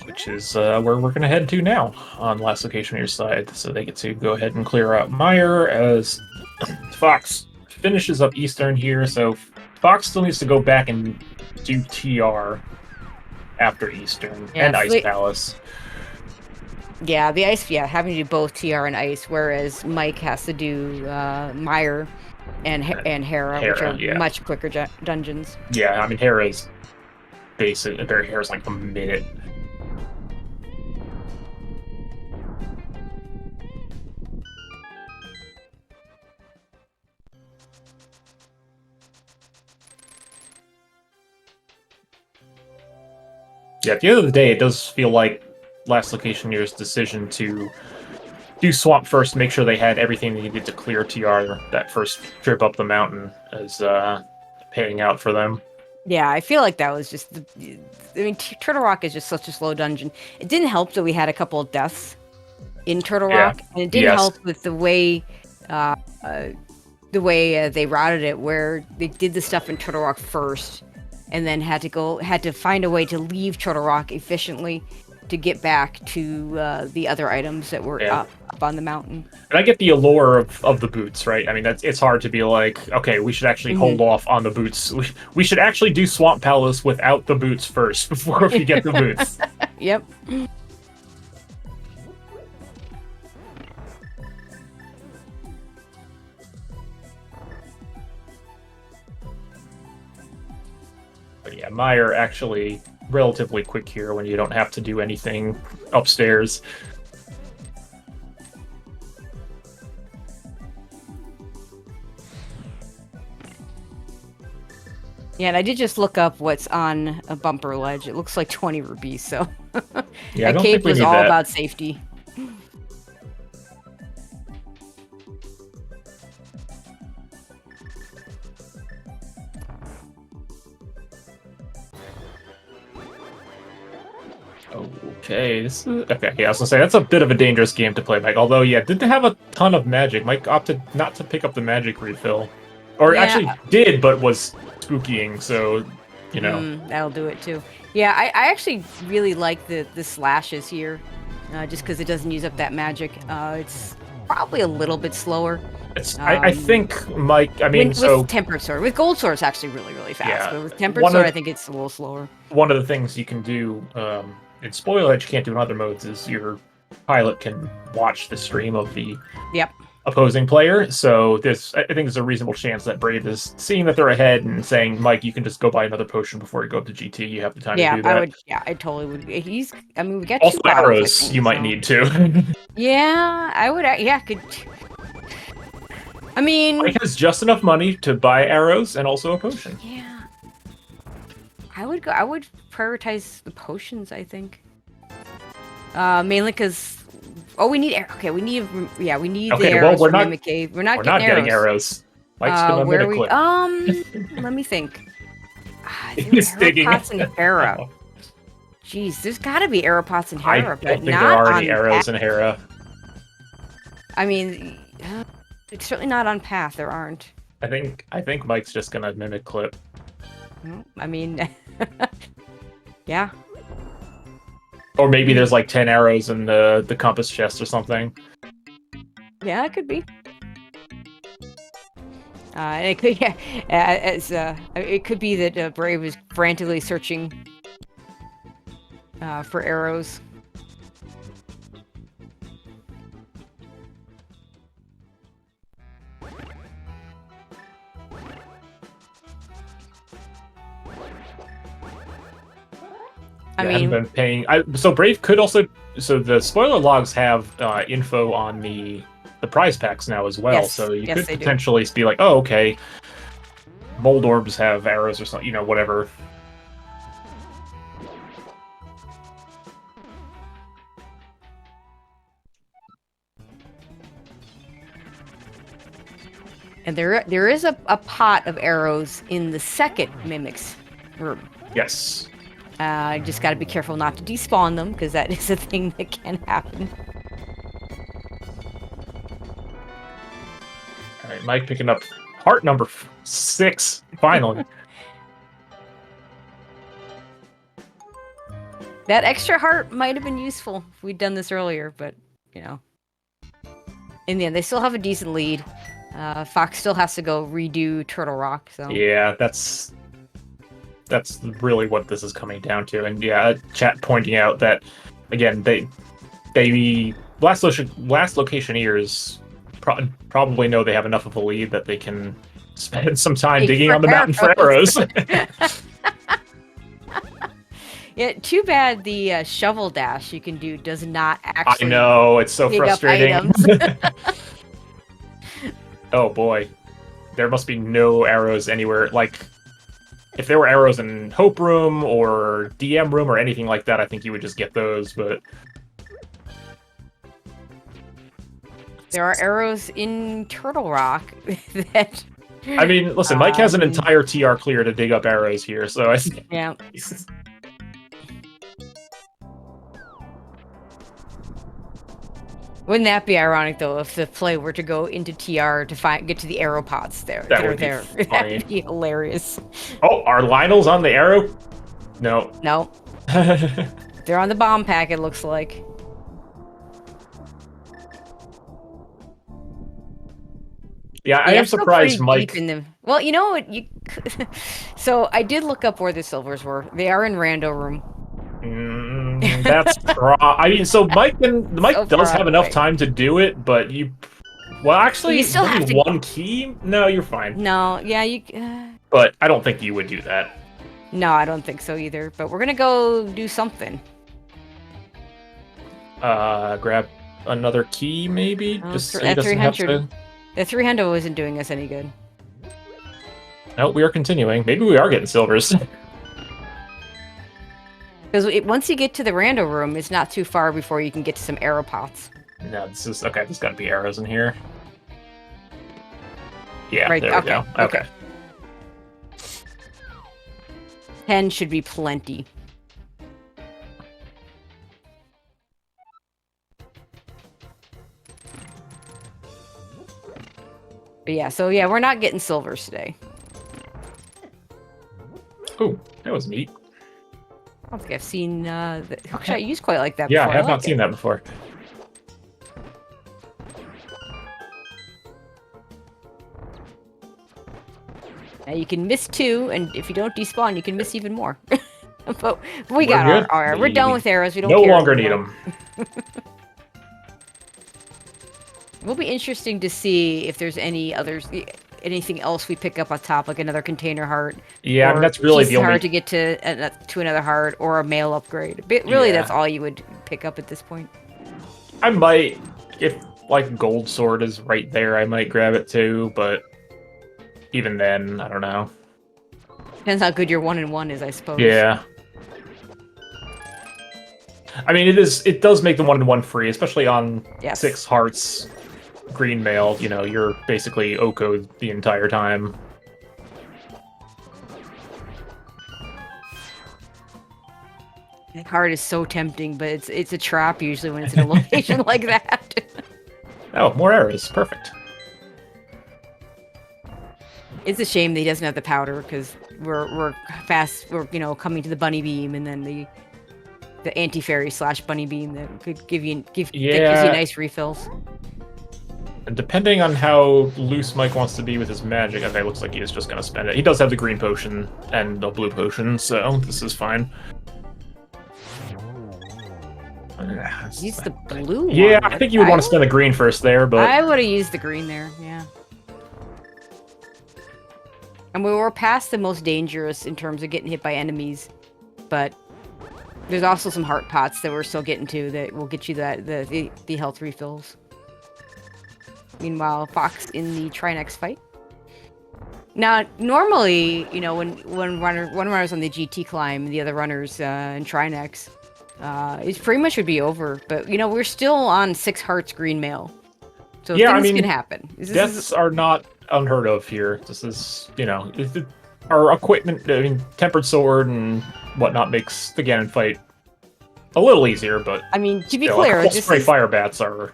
Which is where we're going to head to now on last Locationeers side. So they get to go ahead and clear out Meyer as Fox finishes up Eastern here. So Fox still needs to go back and do TR after Eastern and Ice Palace. Yeah, the Ice, having to do both TR and Ice, whereas Mike has to do Meyer and Hera, which are much quicker dungeons. Yeah, I mean, Hera's basic. Hera's like a minute. Yeah, at the end of the day, it does feel like last Locationeers' decision to do Swamp first, make sure they had everything they needed to clear TR that first trip up the mountain is paying out for them. Yeah, I feel like that was just... I mean, Turtle Rock is just such a slow dungeon. It didn't help that we had a couple of deaths in Turtle Rock, and it didn't help with the way they routed it, where they did the stuff in Turtle Rock first, and then had to find a way to leave Turtle Rock efficiently to get back to the other items that were up on the mountain. And I get the allure of the boots, right? I mean, it's hard to be like, okay, we should actually hold off on the boots. We should actually do Swamp Palace without the boots first before we get the boots. Yep. But yeah, Meyer actually relatively quick here when you don't have to do anything upstairs. Yeah, and I did just look up what's on a Bumper Ledge. It looks like 20 rupees, so yeah, that cape was all about safety. Okay, okay. Yeah, I was gonna say that's a bit of a dangerous game to play, Mike. Although, yeah, didn't have a ton of magic. Mike opted not to pick up the magic refill, or actually did, but was spookying. So, you know, that'll do it too. Yeah, I actually really like the slashes here, just because it doesn't use up that magic. It's probably a little bit slower. I think Mike. I mean, with Tempered Sword, with Gold Sword, it's actually really fast. But with Tempered Sword, I think it's a little slower. One of the things you can do in spoiler that you can't do in other modes is your pilot can watch the stream of the Yep. opposing player. So I think there's a reasonable chance that Brave is seeing that they're ahead and saying, Mike, you can just go buy another potion before you go up to GT. You have the time to do that. I would. Yeah, I totally would. I mean, we got Also 2 bottles, I arrows think, you might so. need too. Yeah, I would. Yeah, could. I mean, Mike has just enough money to buy arrows and also a potion. yeah. I would go. I would prioritize the potions, I think. Mainly because. Oh, we need. Okay, we need. Yeah, we need the arrows we're from not. Mimic Cave. We're not We're getting not getting arrows. Mike's gonna where mimic we? clip. Let me think. He's digging. Pots and Hera. Jeez, there's got to be arrow pots and I Hera, don't but think there not are on any arrows Path. in Hera. I mean, it's certainly not on Path. There aren't. I think Mike's just gonna mimic clip. I mean, yeah. Or maybe there's like 10 arrows in the compass chest or something. Yeah, it could be. And it could, yeah, it could be that Brave is frantically searching for arrows. I haven't mean, been paying. So Brave could also. So the spoiler logs have info on the prize packs now as well. Yes, So you yes, could they do. potentially be like, oh, okay, mold orbs have arrows or something. You know, whatever. and there is a pot of arrows in the second Mimic's room. Yes. I just got to be careful not to despawn them, because that is a thing that can happen. All right, Mike picking up heart number 6 finally. That extra heart might have been useful if we'd done this earlier, but, you know. In the end, they still have a decent lead. Fox still has to go redo Turtle Rock, so... Yeah, that's really what this is coming down to. And yeah, chat pointing out that again, they last Locationeers probably know they have enough of a lead that they can spend some time digging on the mountain for arrows. Yeah, too bad the shovel dash you can do does not actually. I know, it's so pick up frustrating. items. Oh boy, there must be no arrows anywhere. Like, if there were arrows in Hope Room or DM Room or anything like that, I think you would just get those, but... There are arrows in Turtle Rock that... I mean, listen, Mike has an entire TR clear to dig up arrows here, so I think... Yeah. Wouldn't that be ironic, though, if the play were to go into TR to get to the arrow pods there? That would be funny. That would be hilarious. Oh, are Lionel's on the arrow? No. No. They're on the bomb pack, it looks like. Yeah, I am surprised Mike... Well, you know what? So I did look up where the silvers were. They are in Rando Room. That's I mean, so Mike does have enough time to do it, but well, actually, you still have to... one key. No, you're fine. No, yeah, But I don't think you would do that. No, I don't think so either. But we're gonna go do something. Grab another key, maybe. Just so he at doesn't have 300. The 300 isn't doing us any good. No, we are continuing. Maybe we are getting silvers. Because once you get to the Rando Room, it's not too far before you can get to some arrow pots. No, this is... Okay, there's gotta be arrows in here. Yeah, right, there we go. Okay. 10 should be plenty. But yeah, so yeah, we're not getting silvers today. Ooh, that was neat. I don't think I've seen the hookshot used quite like that Yeah, before. I have not seen that before. Now you can miss 2, and if you don't despawn, you can miss even more. But we We're got good. our we're done with arrows. We don't no care longer need anymore. them. It will be interesting to see if there's anything else we pick up on top, like another container heart. Yeah, I mean, Or that's really pieces the only... hard to get to another heart, or a mail upgrade. But really, Yeah. that's all you would pick up at this point. I might, if like gold sword is right there, I might grab it too, but even then, I don't know. Depends how good your 1-in-1 is, I suppose. Yeah. I mean, it does make the 1-in-1 free, especially on Yes. 6 hearts green mail. You know, you're basically OCO'd the entire time. That heart is so tempting, but it's a trap usually when it's in a location like that. Oh, more arrows. Perfect. It's a shame that he doesn't have the powder because we're coming to the bunny beam, and then the anti-fairy / bunny beam that could give you that gives you nice refills. And depending on how loose Mike wants to be with his magic, okay, looks like he is just going to spend it. He does have the green potion and the blue potion, so this is fine. Use the blue one. Yeah, I think you would want to spend the green first there, but... I would have used the green there, yeah. And we were past the most dangerous in terms of getting hit by enemies, but there's also some heart pots that we're still getting to that will get you the health refills. Meanwhile, Fox in the Trinex fight. Now, normally, you know, when one runner's on the GT climb, the other runners in Trinex, it pretty much would be over. But you know, we're still on 6 hearts green mail, so yeah, things can happen. Deaths are not unheard of here. This is, you know, our equipment. I mean, tempered sword and whatnot makes the Ganon fight a little easier. But I mean, to be clear, spray fire bats are.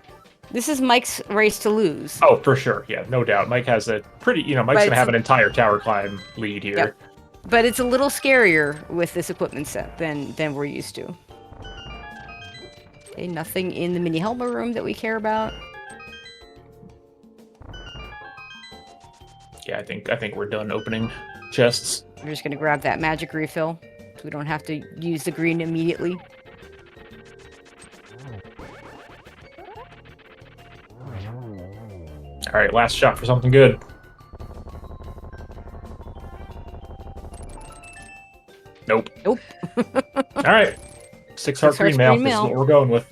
This is Mike's race to lose. Oh, for sure. Yeah, no doubt. Mike has a pretty, you know, Mike's going to have an entire tower climb lead here. Yep. But it's a little scarier with this equipment set than we're used to. Okay, nothing in the mini helmet room that we care about. Yeah, I think we're done opening chests. We're just going to grab that magic refill so we don't have to use the green immediately. All right, last shot for something good. Nope. Nope. All right. 6 heart green mail. This is what we're going with.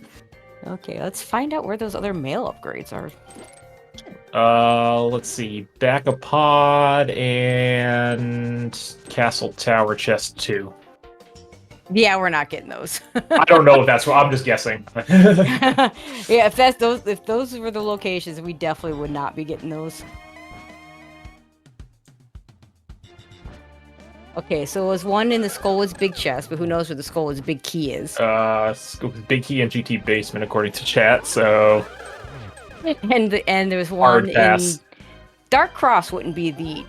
Okay, let's find out where those other mail upgrades are. Let's see. Back a pod and Castle Tower chest 2. Yeah, we're not getting those. I don't know if that's what I'm just guessing. Yeah, if those were the locations, we definitely would not be getting those. Okay, so it was one in the Skullwood's big chest, but who knows where the Skullwood's big key is? Big key in GT basement according to chat. So. And there was one in Dark Cross. Wouldn't be the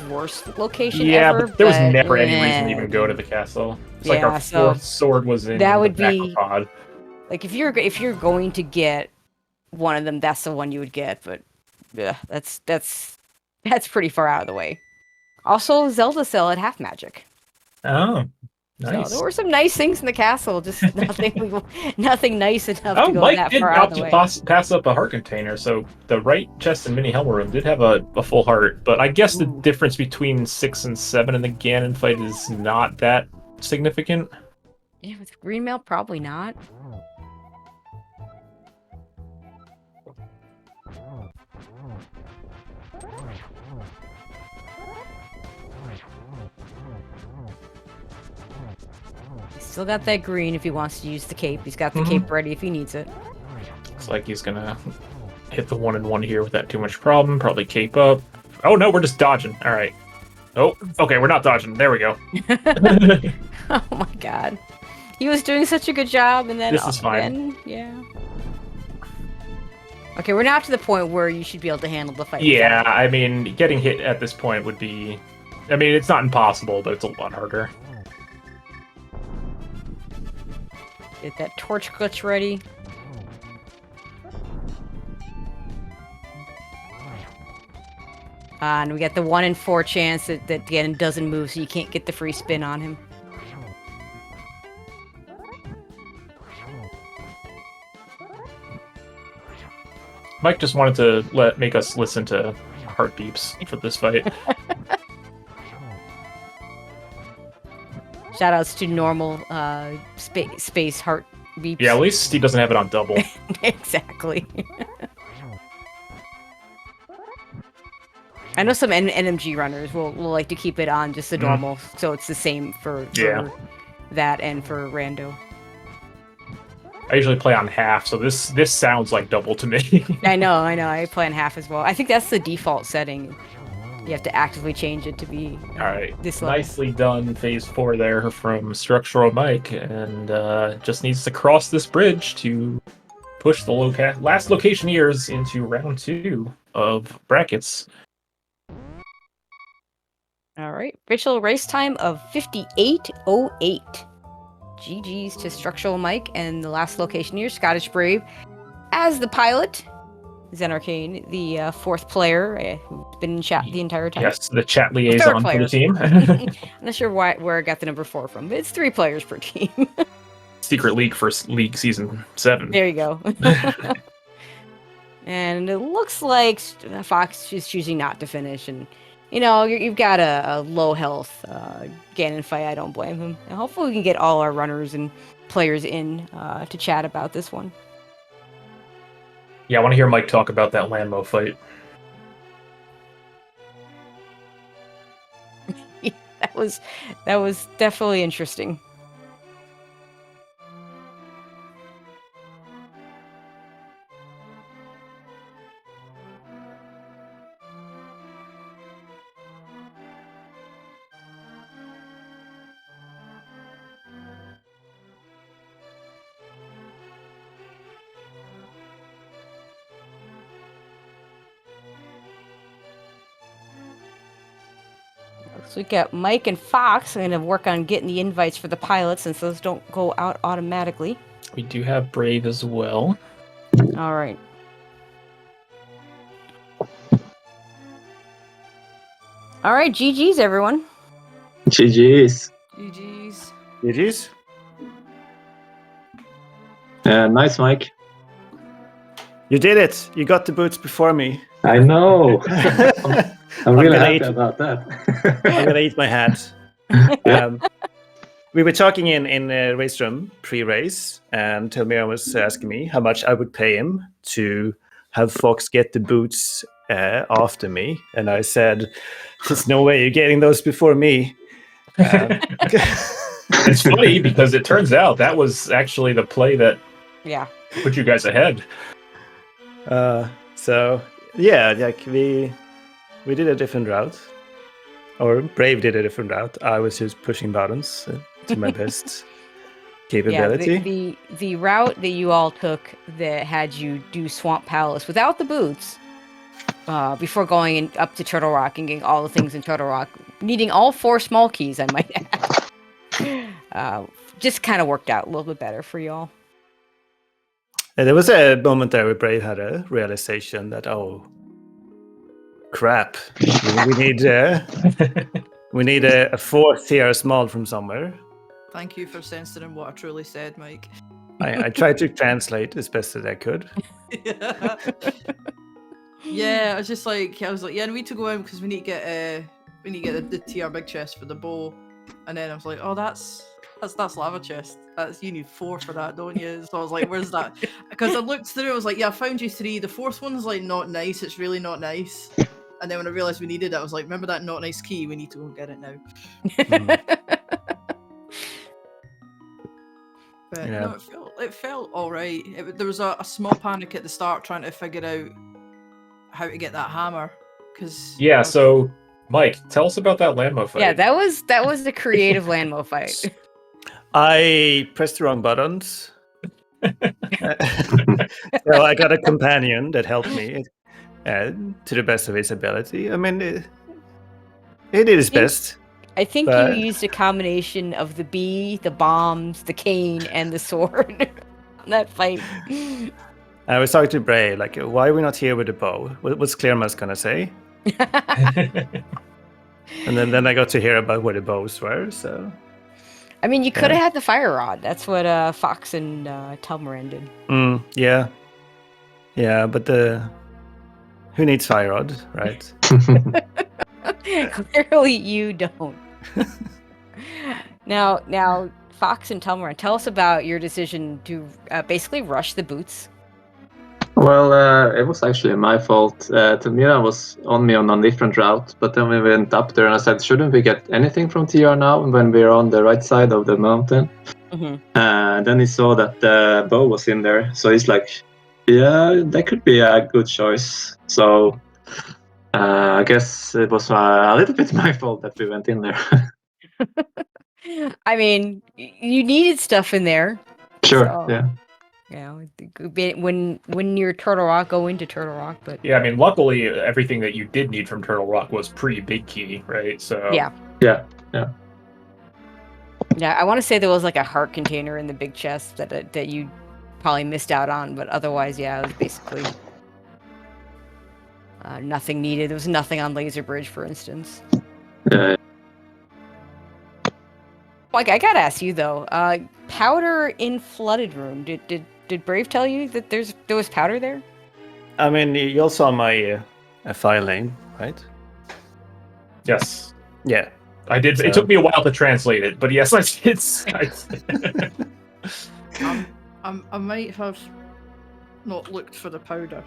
worst location ever. But there was never any reason to even go to the castle. It's like our 4th sword was in that would the pod. Like if you're going to get one of them, that's the one you would get. But yeah, that's pretty far out of the way. Also, Zelda Cell at half magic. Oh, nice. So there were some nice things in the castle, just nothing nice enough to go Mike that did far out of the way. pass up a heart container, so the right chest and mini helmet room did have a full heart. But I guess the difference between 6 and 7 in the Ganon fight is not that significant. Yeah, with green mail, probably not. Still got that green if he wants to use the cape. He's got the cape ready if he needs it. Looks like he's gonna hit the 1-in-1 here without too much problem. Probably cape up. Oh no, we're just dodging. All right. Oh, okay, we're not dodging. There we go. Oh my god. He was doing such a good job, and then... This is fine. Yeah. Okay, we're now to the point where you should be able to handle the fight. Yeah, I mean, getting hit at this point would be... I mean, it's not impossible, but it's a lot harder. Get that torch glitch ready. And we got the 1 in 4 chance that Ganon doesn't move, so you can't get the free spin on him. Mike just wanted to make us listen to heart beeps for this fight. Shoutouts to normal space heart beeps. Yeah, at least he doesn't have it on double. Exactly. I know some NMG runners will like to keep it on just the normal, so it's the same for that and for rando. I usually play on half, so this sounds like double to me. I know. I play on half as well. I think that's the default setting. You have to actively change it to be All right. this level. Nicely done, phase 4 there from Structural Mike, and just needs to cross this bridge to push the last Locationeers into round 2 of brackets. All right. Official race time of 58:08. GG's to Structural Mike and the last Locationeer, Scottish Brave, as the pilot. Zen Arcane, the fourth player who's been in chat the entire time. Yes, the chat liaison for the team. I'm not sure where I got the number 4 from, but it's 3 players per team. Secret League for League Season 7. There you go. And it looks like Fox is choosing not to finish, and you've got a low health Ganon fight. I don't blame him. And hopefully we can get all our runners and players in to chat about this one. Yeah, I want to hear Mike talk about that Landmo fight. That was definitely interesting. So we got Mike and Fox. I'm going to work on getting the invites for the pilots since those don't go out automatically. We do have Brave as well. All right. All right, GG's, everyone. GG's. GG's. GG's. Nice, Mike. You did it. You got the boots before me. I know. I'm really happy eat, about that. I'm gonna eat my hat. We were talking in the race room pre-race, and Telmira was asking me how much I would pay him to have Fox get the boots after me, and I said, "There's no way you're getting those before me." It's funny because it turns out that was actually the play that put you guys ahead. So yeah, like we did a different route, or Brave did a different route. I was just pushing buttons to my best capability. Yeah, the route that you all took that had you do Swamp Palace without the boots, before going up to Turtle Rock and getting all the things in Turtle Rock, needing all 4 small keys, I might add, just kind of worked out a little bit better for y'all. There was a moment there where Brave had a realization that, oh, crap, we need a 4th tier small from somewhere. Thank you for censoring what I truly said, Mike. I tried to translate as best as I could. Yeah, I was like, yeah, we need to go in because we need to get the TR big chest for the bow, and then I was like, oh, that's lava chest. You need 4 for that, don't you? So I was like, where's that? Because I looked through, I was like, yeah, I found you 3. The 4th one's like not nice. It's really not nice. And then when I realized we needed it, I was like, remember that not nice key? We need to go get it now. But Yeah. no, it felt all right. There was a small panic at the start trying to figure out how to get that hammer. Yeah, so Mike, tell us about that Landmo fight. Yeah, that was the creative Landmo fight. I pressed the wrong buttons. So I got a companion that helped me to the best of his ability. I mean, he did his best. I think you used a combination of the bee, the bombs, the cane, and the sword in that fight. I was talking to Bray, like, why are we not here with the bow? What's Clearmas gonna say? And then I got to hear about where the bows were, so... I mean, you could have had the fire rod. That's what Fox and Telmarin did. Yeah. Yeah, but who needs fire rod, right? Clearly, you don't. Now, Fox and Telmaran, tell us about your decision to basically rush the boots. Well, it was actually my fault. Tamira was on me on a different route, but then we went up there and I said, shouldn't we get anything from TR now when we're on the right side of the mountain? Then he saw that the bow was in there, so he's like, yeah, that could be a good choice. So I guess it was a little bit my fault that we went in there. I mean, you needed stuff in there. Sure, So, yeah. When you're Turtle Rock, go into Turtle Rock. But Yeah, I mean, luckily, everything that you did need from Turtle Rock was pre-Big Key, right? So yeah. I want to say there was like a heart container in the big chest that you probably missed out on, but otherwise, yeah, it was basically nothing needed. There was nothing on Laser Bridge, for instance. Like, I gotta ask you though, powder in flooded room. Did Brave tell you that there was powder there? I mean, you all saw my file name, right? Yes, Yeah. I did. So- It took me a while to translate it, but yes, I did. I might have not looked for the powder.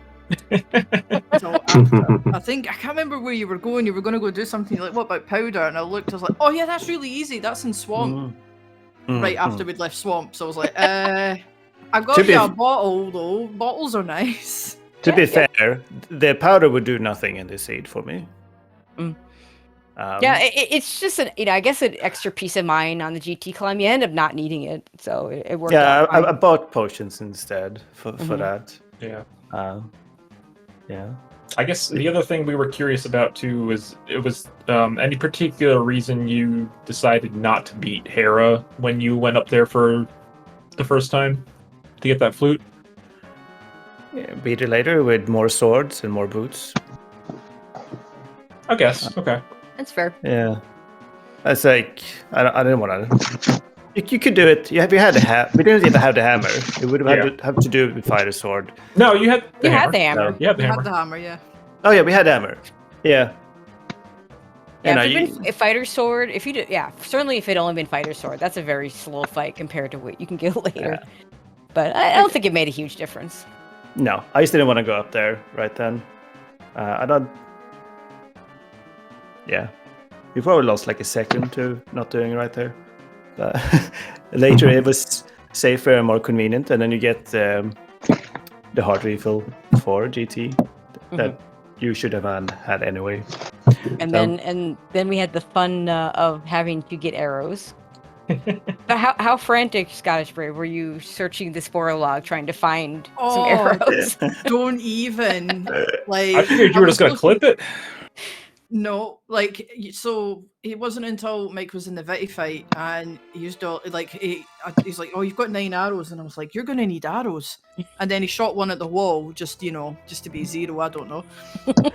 Until after. I can't remember where you were going. You were going to go do something. You're like, what about powder? And I looked. I was like, oh yeah, that's really easy. That's in swamp. Right after we'd left swamp. So I was like, I got you a bottle though. Bottles are nice. To be fair, the powder would do nothing in this seed for me. It's just I guess an extra peace of mind on the GT climb. You end up not needing it, so it worked out fine. I bought potions instead for that. Yeah. Yeah. I guess the other thing we were curious about too was any particular reason you decided not to beat Hera when you went up there for the first time to get that flute? Yeah, beat her later with more swords and more boots. I guess. Okay. That's fair. Yeah. It's like I didn't want to. You could do it. We had the we didn't even have the hammer. You would have to do it with fighter sword. No, you had the hammer. Had the hammer. No, you had the You hammer. had the hammer, yeah. Oh yeah, we had hammer. Yeah. Yeah, if it'd been fighter sword, certainly if it only been fighter sword, that's a very slow fight compared to what you can get later. Yeah. But I don't think it made a huge difference. No, I just didn't want to go up there right then. I don't. Yeah, we probably lost like a second to not doing it right there. But later it was safer and more convenient, and then you get the heart refill for GT that you should have had anyway. And then we had the fun of having to get arrows. But how frantic, Scottish Brave, were you searching the Sporo log trying to find some arrows? Don't even. Like, I figured you were just gonna clip it. No, like, so it wasn't until Mike was in the Vitty fight and he used to, like, he's like, oh, you've got 9 arrows. And I was like, you're going to need arrows. And then he shot one at the wall, just to be 0, I don't know.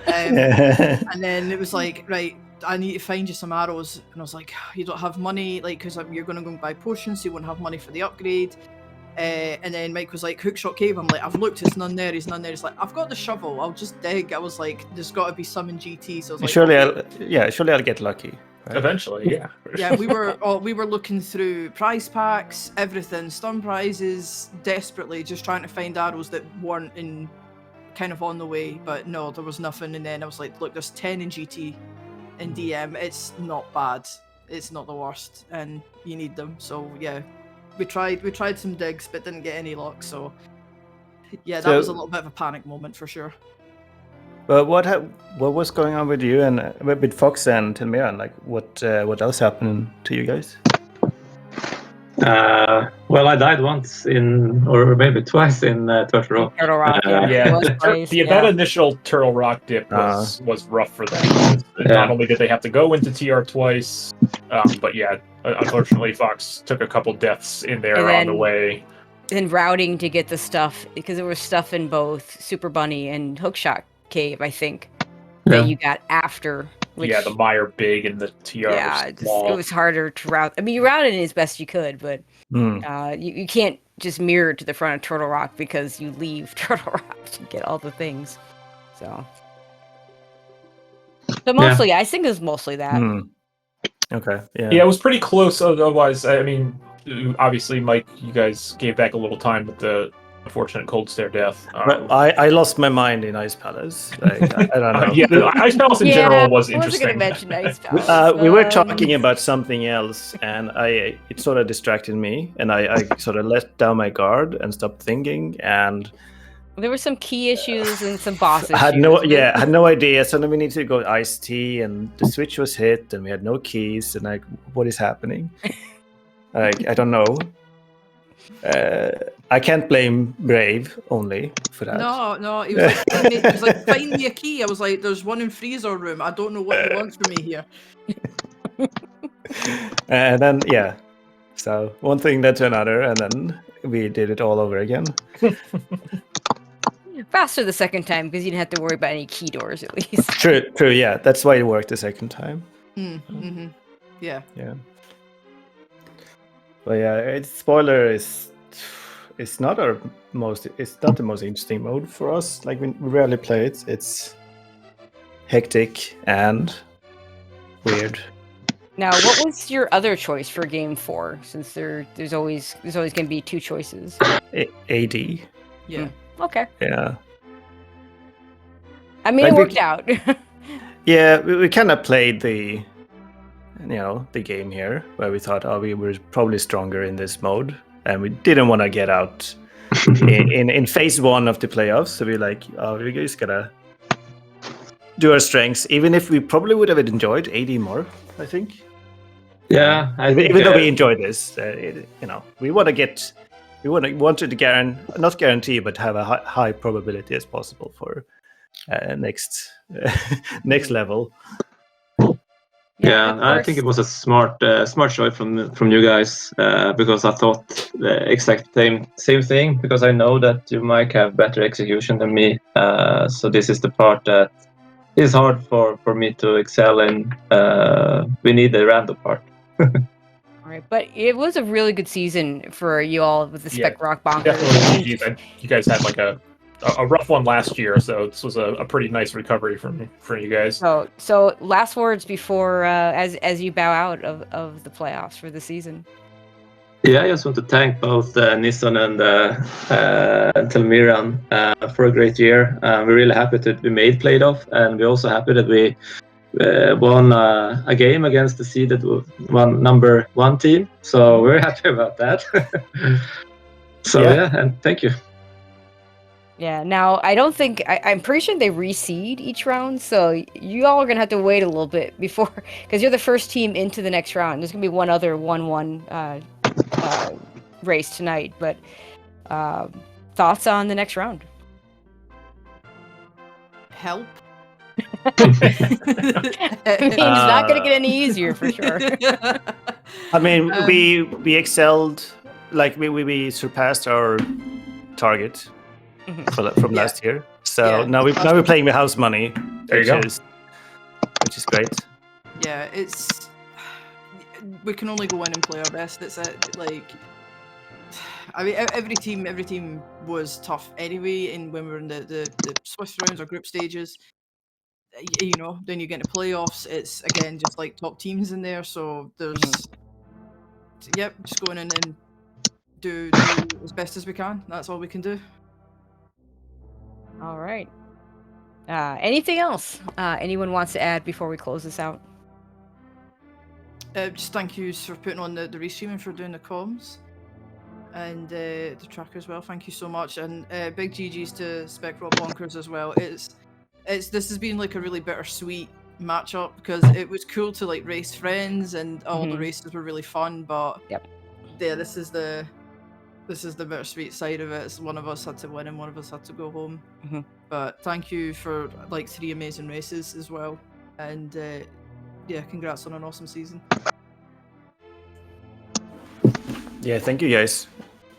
And then it was like, right, I need to find you some arrows. And I was like, you don't have money, like, because you're going to go and buy potions, so you won't have money for the upgrade. And then Mike was like, Hookshot Cave. I'm like, I've looked, it's none there, he's none there. He's like, I've got the shovel, I'll just dig. I was like, there's got to be some in GT. So I was like, surely I'll get lucky. Right? Eventually, yeah. Yeah, we were looking through prize packs, everything, stun prizes, desperately just trying to find arrows that weren't in kind of on the way. But no, there was nothing. And then I was like, look, there's 10 in GT and DM. It's not bad. It's not the worst, and you need them. So yeah. We tried some digs, but didn't get any luck. So, yeah, that was a little bit of a panic moment for sure. But what was going on with you and with Fox and Telmiran? Like, what else happened to you guys? Well, I died once or maybe twice in Turtle Rock. Turtle Rock, That initial Turtle Rock dip was rough for them. Not only did they have to go into TR twice, but yeah, unfortunately, Fox took a couple deaths in there on the way. And routing to get the stuff, because there was stuff in both Super Bunny and Hookshot Cave, I think, that you got after. Which, the Meyer big and the TR. Yeah, it was harder to route. I mean, you routed it as best you could, but you can't just mirrored to the front of Turtle Rock because you leave Turtle Rock to get all the things. So mostly, I think it's mostly that. Okay. Yeah. Yeah, it was pretty close. Otherwise, I mean, obviously, Mike, you guys gave back a little time with the unfortunate cold stare death. But I lost my mind in Ice Palace. Like, I don't know. Yeah, Ice Palace in general was interesting. I wasn't going to mention Ice Palace. We were talking about something else, and it sort of distracted me, and I sort of let down my guard and stopped thinking, and there were some key issues and some boss issues. I had no idea. So then we need to go Ice Tea, and the switch was hit, and we had no keys, and like, what is happening? Like, I don't know. I can't blame Brave only for that. No, he was like, find me a key. I was like, there's one in freezer room. I don't know what you want from me here. And then so one thing led to another, and then we did it all over again. Faster the second time because you didn't have to worry about any key doors at least. True. Yeah, that's why it worked the second time. Mm-hmm. Yeah. But yeah, spoiler is it's not the most interesting mode for us. Like, we rarely play it. It's hectic and weird. Now, what was your other choice for game 4? Since there's always going to be 2 choices. AD. Yeah. Okay. Yeah. I mean, like it worked out. Yeah, we kind of played the game here where we thought, we were probably stronger in this mode, and we didn't want to get out in phase 1 of the playoffs. So we're like, we just gotta do our strengths, even if we probably would have enjoyed AD more, I think. Yeah, even though we enjoyed this, we want to wanted to not guarantee, but have a high probability as possible for next level. Yeah, I think it was a smart choice from you guys, because I thought the exact same thing, because I know that you might have better execution than me. So this is the part that is hard for me to excel in. We need the random part. All right, but it was a really good season for you all with the Spec Rock Bonkers. Definitely, you guys had like a rough one last year, so this was a pretty nice recovery for you guys. So last words before as you bow out of the playoffs for the season. Yeah, I just want to thank both Nissan and Telmiran for a great year. We're really happy that we made playoff, and we're also happy that we won a game against the seeded number 1 team. So we're happy about that. So yeah, and thank you. Yeah, now I don't think I'm pretty sure they reseed each round, so you all are gonna have to wait a little bit before, because you're the first team into the next round. There's gonna be one other 1-1 race tonight, but thoughts on the next round? Help. I mean, it's not gonna get any easier for sure. I mean, we excelled, like we surpassed our target from last year. So now we're playing with house money, which is great. Yeah, we can only go in and play our best. It's like, I mean, every team was tough anyway. And when we were in the Swiss rounds or group stages, then you get into playoffs. It's again just like top teams in there. So there's, just going in and do as best as we can. That's all we can do. All right. Anything else anyone wants to add before we close this out? Just thank you for putting on the restreaming, for doing the comms, and the tracker as well. Thank you so much, and big GGs to Spec Rock Bonkers as well. This has been like a really bittersweet matchup, because it was cool to like race friends, and all the races were really fun. But this is the bittersweet side of it. So one of us had to win and one of us had to go home. But thank you for like 3 amazing races as well, and congrats on an awesome season. Yeah, thank you guys.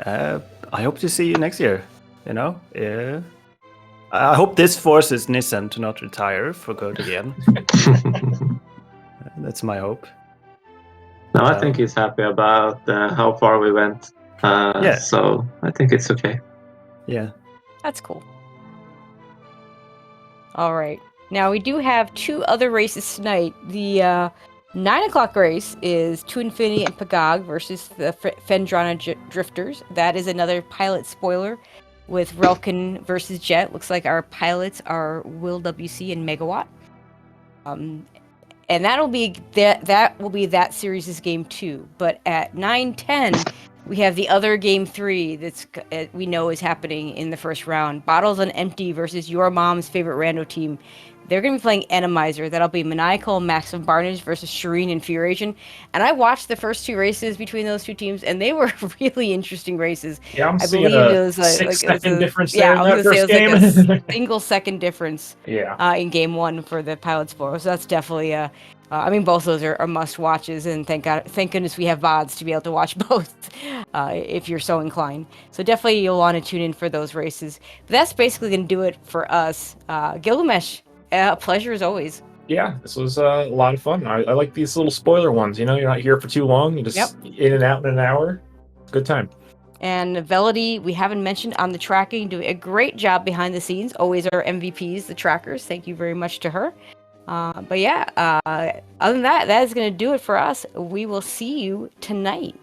I hope to see you next year. I hope this forces Nissan to not retire for good again. That's my hope. No, I think he's happy about how far we went. Yeah. So I think it's okay. Yeah. That's cool. All right. Now we do have 2 other races tonight. The 9 o'clock race is To Infinity and Pagog versus the Fendrana Drifters. That is another pilot spoiler with Relkin versus Jet. Looks like our pilots are Will WC and Megawatt. And that'll be that will be that series' game 2. But at 9:10, we have the other game 3 that's we know is happening in the first round. Bottles on Empty versus your mom's favorite rando team. They're going to be playing Randomizer. That'll be Maniacal and Maximum Barnage versus Shireen and Furiation. And I watched the first 2 races between those 2 teams, and they were really interesting races. Yeah, I'm I seeing believe a it was like, 6-second difference yeah, there in I was that gonna first say it was game. like a single second difference. Yeah. In game 1 for the pilot spoiler. So that's definitely I mean, both of those are must watches, and thank goodness we have VODs to be able to watch both if you're so inclined. So definitely you'll want to tune in for those races. But that's basically going to do it for us. Gilgamesh, pleasure as always. Yeah, this was a lot of fun. I like these little spoiler ones. You know, you're not here for too long. You just in and out in an hour. Good time. And Velody, we haven't mentioned on the tracking, doing a great job behind the scenes. Always our MVPs, the trackers. Thank you very much to her. But yeah, other than that, that is going to do it for us. We will see you tonight.